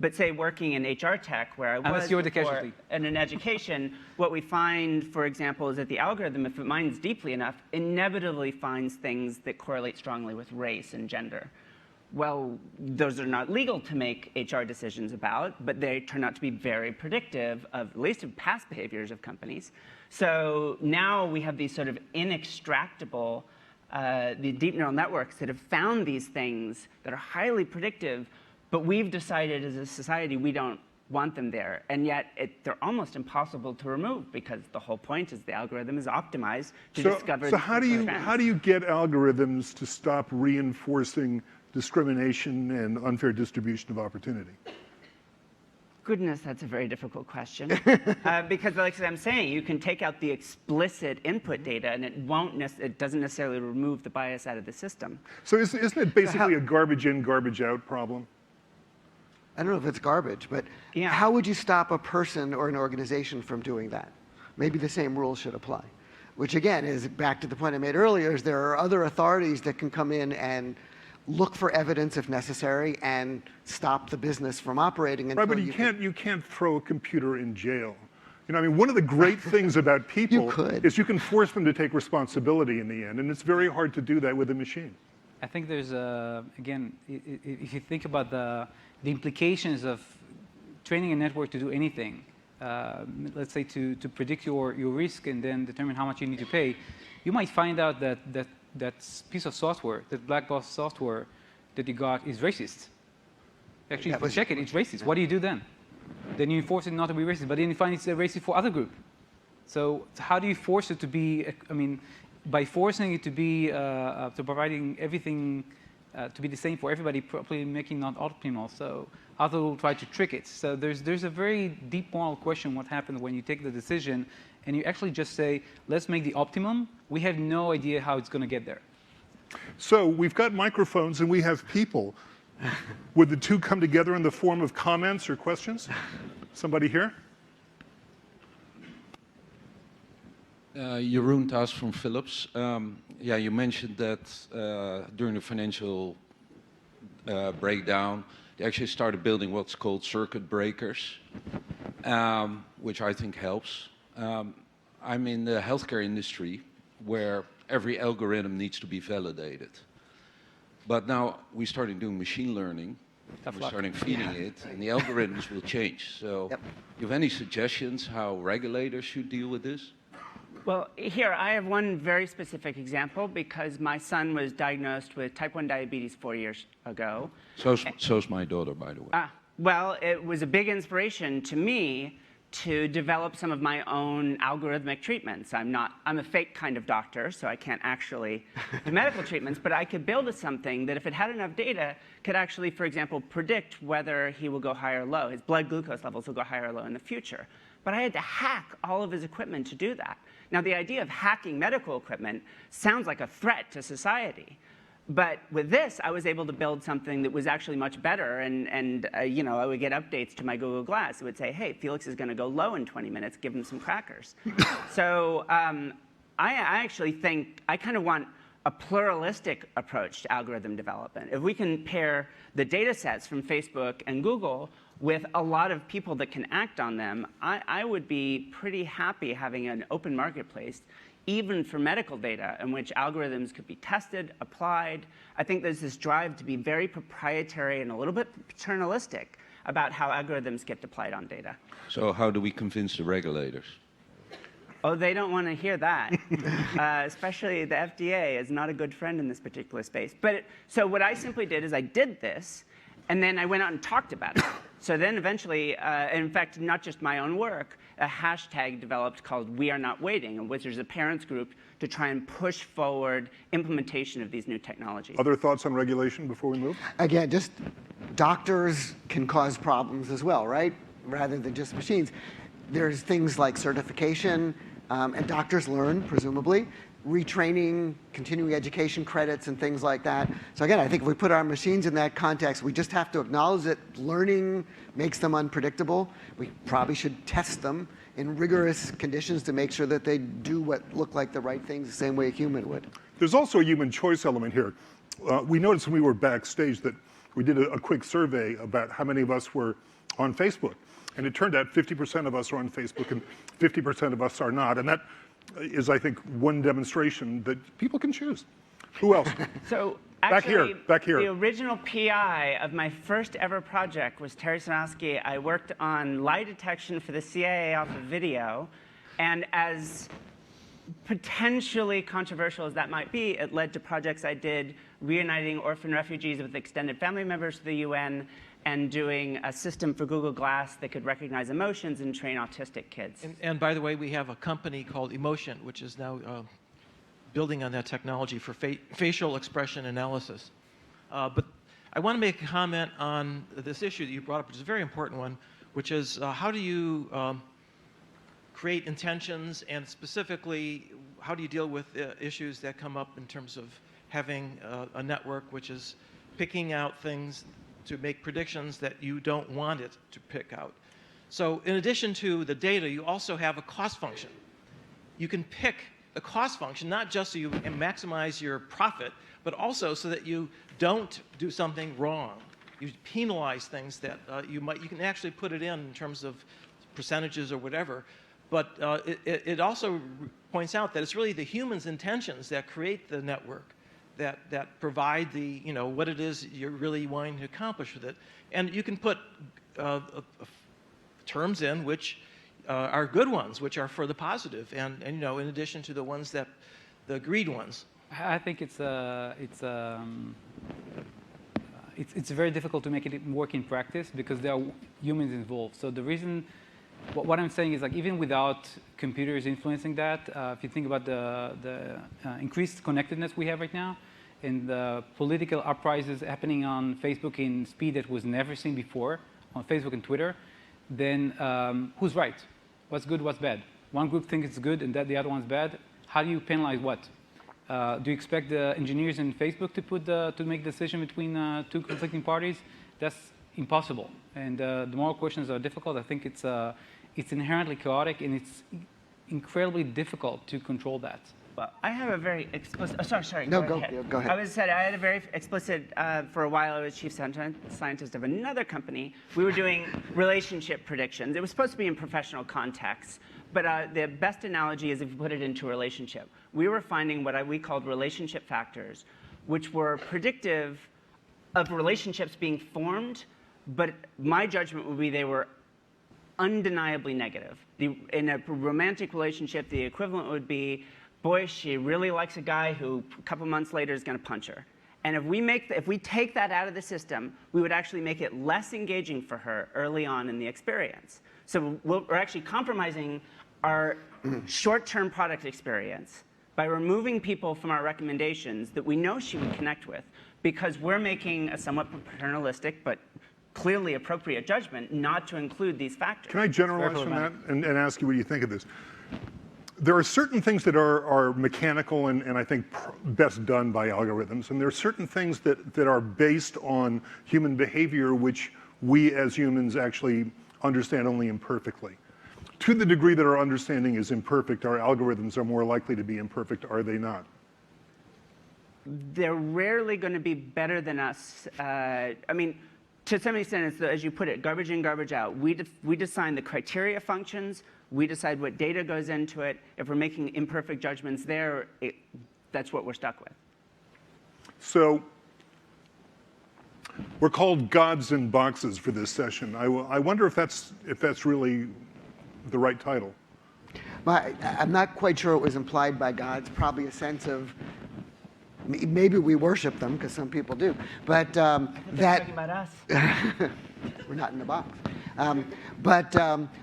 But say working in HR tech, where I was before, and in education, what we find, for example, is that the algorithm, if it mines deeply enough, inevitably finds things that correlate strongly with race and gender. Well, those are not legal to make HR decisions about, but they turn out to be very predictive of at least of past behaviors of companies. So now we have these sort of inextractable, the deep neural networks that have found these things that are highly predictive, but we've decided as a society we don't want them there. And yet they're almost impossible to remove because the whole point is the algorithm is optimized to discover. So how do you get algorithms to stop reinforcing discrimination and unfair distribution of opportunity? Goodness, that's a very difficult question. Because like I'm saying, you can take out the explicit input data and it doesn't necessarily remove the bias out of the system. So isn't it basically a garbage in, garbage out problem? I don't know if it's garbage, but how would you stop a person or an organization from doing that? Maybe the same rules should apply. Which again is back to the point I made earlier, is there are other authorities that can come in and look for evidence if necessary and stop the business from operating. Right, but you can't throw a computer in jail. You know, I mean, one of the great things about people is you can force them to take responsibility in the end, and it's very hard to do that with a machine. I think there's again, if you think about the implications of training a network to do anything, let's say to predict your risk and then determine how much you need to pay, you might find out that that piece of software, that black box software that you got is racist. Actually, if you check it, it's racist. What do you do then? Then you enforce it not to be racist, but then you find it's racist for other group. So how do you force it to be, I mean, by forcing it to be, to providing everything to be the same for everybody, probably making not optimal. So others will try to trick it. So there's a very deep moral question what happens when you take the decision and you actually just say, let's make the optimum. We have no idea how it's going to get there. So we've got microphones and we have people. Would the two come together in the form of comments or questions? Somebody here? Jeroen Taas from Philips. Yeah, you mentioned that during the financial breakdown, they actually started building what's called circuit breakers, which I think helps. I'm in the healthcare industry where every algorithm needs to be validated. But now we're starting doing machine learning, we're starting feeding it, and the algorithms will change. So you have any suggestions how regulators should deal with this? Well, here, I have one very specific example because my son was diagnosed with type 1 diabetes 4 years ago. So's my daughter, by the way. Well, it was a big inspiration to me to develop some of my own algorithmic treatments. I'm a fake kind of doctor, so I can't actually do medical treatments, but I could build something that if it had enough data, could actually, for example, predict whether he will go high or low. His blood glucose levels will go high or low in the future. But I had to hack all of his equipment to do that. Now, the idea of hacking medical equipment sounds like a threat to society. But with this, I was able to build something that was actually much better. And you know, I would get updates to my Google Glass. It would say, hey, Felix is going to go low in 20 minutes. Give him some crackers. So I actually think I kind of want a pluralistic approach to algorithm development. If we can pair the data sets from Facebook and Google with a lot of people that can act on them, I would be pretty happy having an open marketplace, even for medical data, in which algorithms could be tested, applied. I think there's this drive to be very proprietary and a little bit paternalistic about how algorithms get applied on data. So how do we convince the regulators? Oh, they don't want to hear that. Especially the FDA is not a good friend in this particular space. So what I simply did is I did this, and then I went out and talked about it. So then eventually, in fact, not just my own work, a hashtag developed called We Are Not Waiting, in which there's a parents group to try and push forward implementation of these new technologies. Other thoughts on regulation before we move? Again, just doctors can cause problems as well, right? Rather than just machines. There's things like certification, and doctors learn, presumably, retraining, continuing education credits, and things like that. So again, I think if we put our machines in that context, we just have to acknowledge that learning makes them unpredictable. We probably should test them in rigorous conditions to make sure that they do what look like the right things the same way a human would. There's also a human choice element here. We noticed when we were backstage that we did a quick survey about how many of us were on Facebook. And it turned out 50% of us are on Facebook and 50% of us are not. And that is, I think, one demonstration that people can choose. Who else? So back here. The original PI of my first ever project was Terry Sarnowski. I worked on lie detection for the CIA off of video. And as potentially controversial as that might be, it led to projects I did reuniting orphan refugees with extended family members to the UN and doing a system for Google Glass that could recognize emotions and train autistic kids. And by the way, we have a company called Emotion, which is now building on that technology for facial expression analysis. But I want to make a comment on this issue that you brought up, which is a very important one, which is how do you create intentions, and specifically, how do you deal with issues that come up in terms of having a network which is picking out things to make predictions that you don't want it to pick out. So in addition to the data, you also have a cost function. You can pick the cost function, not just so you maximize your profit, but also so that you don't do something wrong. You penalize things that you can actually put it in terms of percentages or whatever. But it also points out that it's really the human's intentions that create the network, that provide the, what it is you're really wanting to accomplish with it. And you can put terms in which are good ones, which are for the positive, and in addition to the ones that, the agreed ones. I think it's very difficult to make it work in practice because there are humans involved. So the reason, what I'm saying is like even without computers influencing that, if you think about the increased connectedness we have right now and the political uprisings happening on Facebook in speed that was never seen before on Facebook and Twitter, then who's right? What's good, what's bad? One group thinks it's good and that the other one's bad. How do you penalize what? Do you expect the engineers in Facebook to make the decision between two conflicting parties? That's impossible. And the moral questions are difficult. I think it's inherently chaotic, and it's incredibly difficult to control that. Well, I have a very explicit. Oh, sorry. No, go ahead. I had a very explicit. For a while, I was chief scientist of another company. We were doing relationship predictions. It was supposed to be in professional contexts, but the best analogy is if you put it into a relationship. We were finding what we called relationship factors, which were predictive of relationships being formed, but my judgment would be they were undeniably negative. In a romantic relationship, the equivalent would be, boy, she really likes a guy who a couple months later is going to punch her. And if we take that out of the system, we would actually make it less engaging for her early on in the experience. So we're actually compromising our short-term product experience by removing people from our recommendations that we know she would connect with, because we're making a somewhat paternalistic but clearly appropriate judgment not to include these factors. Can I generalize from that and ask you what you think of this? There are certain things that are mechanical and I think best done by algorithms, and there are certain things that are based on human behavior which we as humans actually understand only imperfectly. To the degree that our understanding is imperfect, our algorithms are more likely to be imperfect, are they not? They're rarely going to be better than us. I mean, to some extent, it's as you put it, garbage in, garbage out. We design the criteria functions. We decide what data goes into it. If we're making imperfect judgments there, that's what we're stuck with. So we're called gods in boxes for this session. I wonder if that's really the right title. I'm not quite sure what was implied by gods. Probably a sense of maybe we worship them, because some people do. But they're talking about us. We're not in the box. But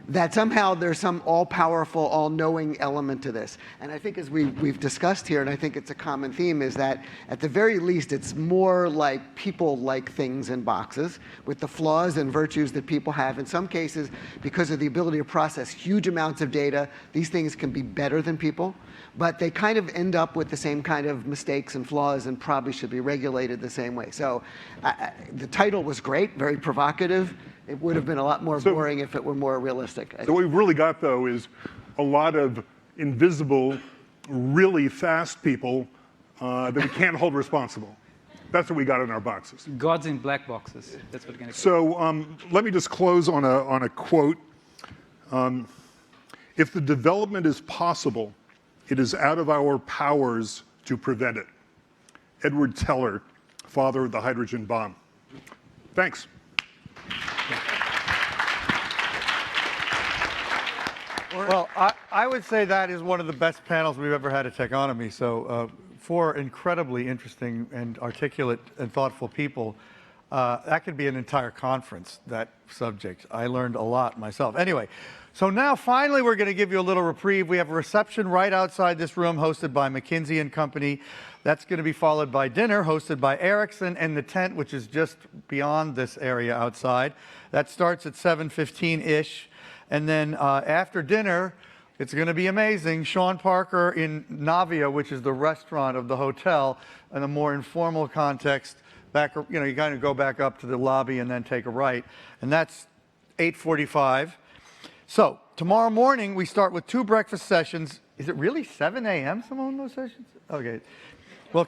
that somehow there's some all-powerful, all-knowing element to this. And I think as we've discussed here, and I think it's a common theme, is that at the very least, it's more like people like things in boxes with the flaws and virtues that people have. In some cases, because of the ability to process huge amounts of data, these things can be better than people. But they kind of end up with the same kind of mistakes and flaws and probably should be regulated the same way. So the title was great, very provocative. It would have been a lot more boring if it were more realistic. So what we've really got, though, is a lot of invisible, really fast people that we can't hold responsible. That's what we got in our boxes. Gods in black boxes. That's what we're going to So let me just close on a quote. If the development is possible, it is out of our powers to prevent it. Edward Teller, father of the hydrogen bomb. Thanks. Well, I would say that is one of the best panels we've ever had at Techonomy. So 4 incredibly interesting and articulate and thoughtful people. That could be an entire conference, that subject. I learned a lot myself. Anyway, so now finally we're going to give you a little reprieve. We have a reception right outside this room hosted by McKinsey & Company. That's going to be followed by dinner hosted by Ericsson and the tent, which is just beyond this area outside. That starts at 7:15-ish. And then after dinner, it's going to be amazing. Sean Parker in Navia, which is the restaurant of the hotel, in a more informal context. You kind of go back up to the lobby and then take a right. And that's 8:45. So tomorrow morning, we start with 2 breakfast sessions. Is it really 7 a.m., Simone, those sessions? Okay. Well,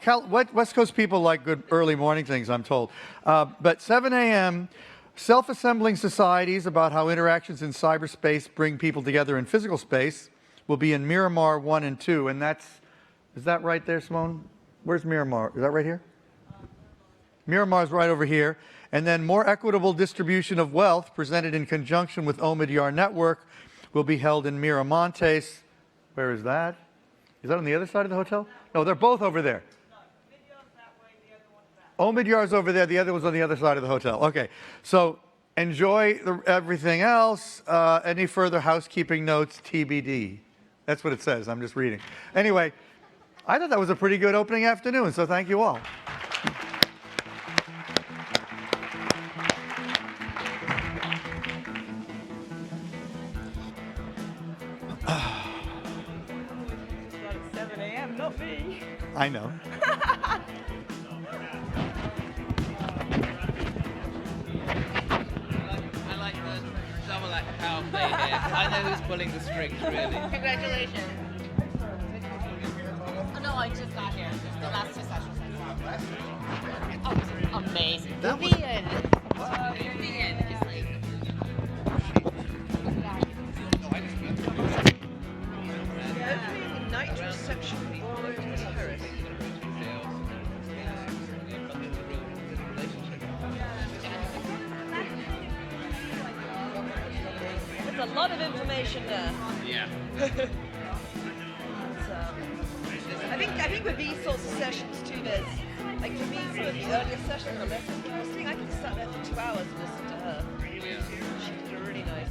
West Coast people like good early morning things, I'm told. But 7 a.m., self-assembling societies about how interactions in cyberspace bring people together in physical space will be in Miramar 1 and 2. And is that right there, Simone? Where's Miramar? Is that right here? Miramar's right over here. And then more equitable distribution of wealth presented in conjunction with Omidyar Network will be held in Miramontes. Where is that? Is that on the other side of the hotel? No, they're both over there. Omidyar's over there. The other one's on the other side of the hotel. Okay, so enjoy everything else. Any further housekeeping notes, TBD. That's what it says. I'm just reading. Anyway, I thought that was a pretty good opening afternoon, so thank you all. It's 7 a.m., not me. I know. I like the double act power play here. I know who's pulling the strings, really. Congratulations. Oh, no, I just got here. The last 2 sessions. Oh, amazing. Vivian. Vivian is like... Opening night reception for terrace. There's a lot of information there. Yeah. I think with these sorts of sessions too, there's like for me some of the earlier sessions are less interesting. I can sit there for 2 hours and listen to her. Yeah. She did a really nice.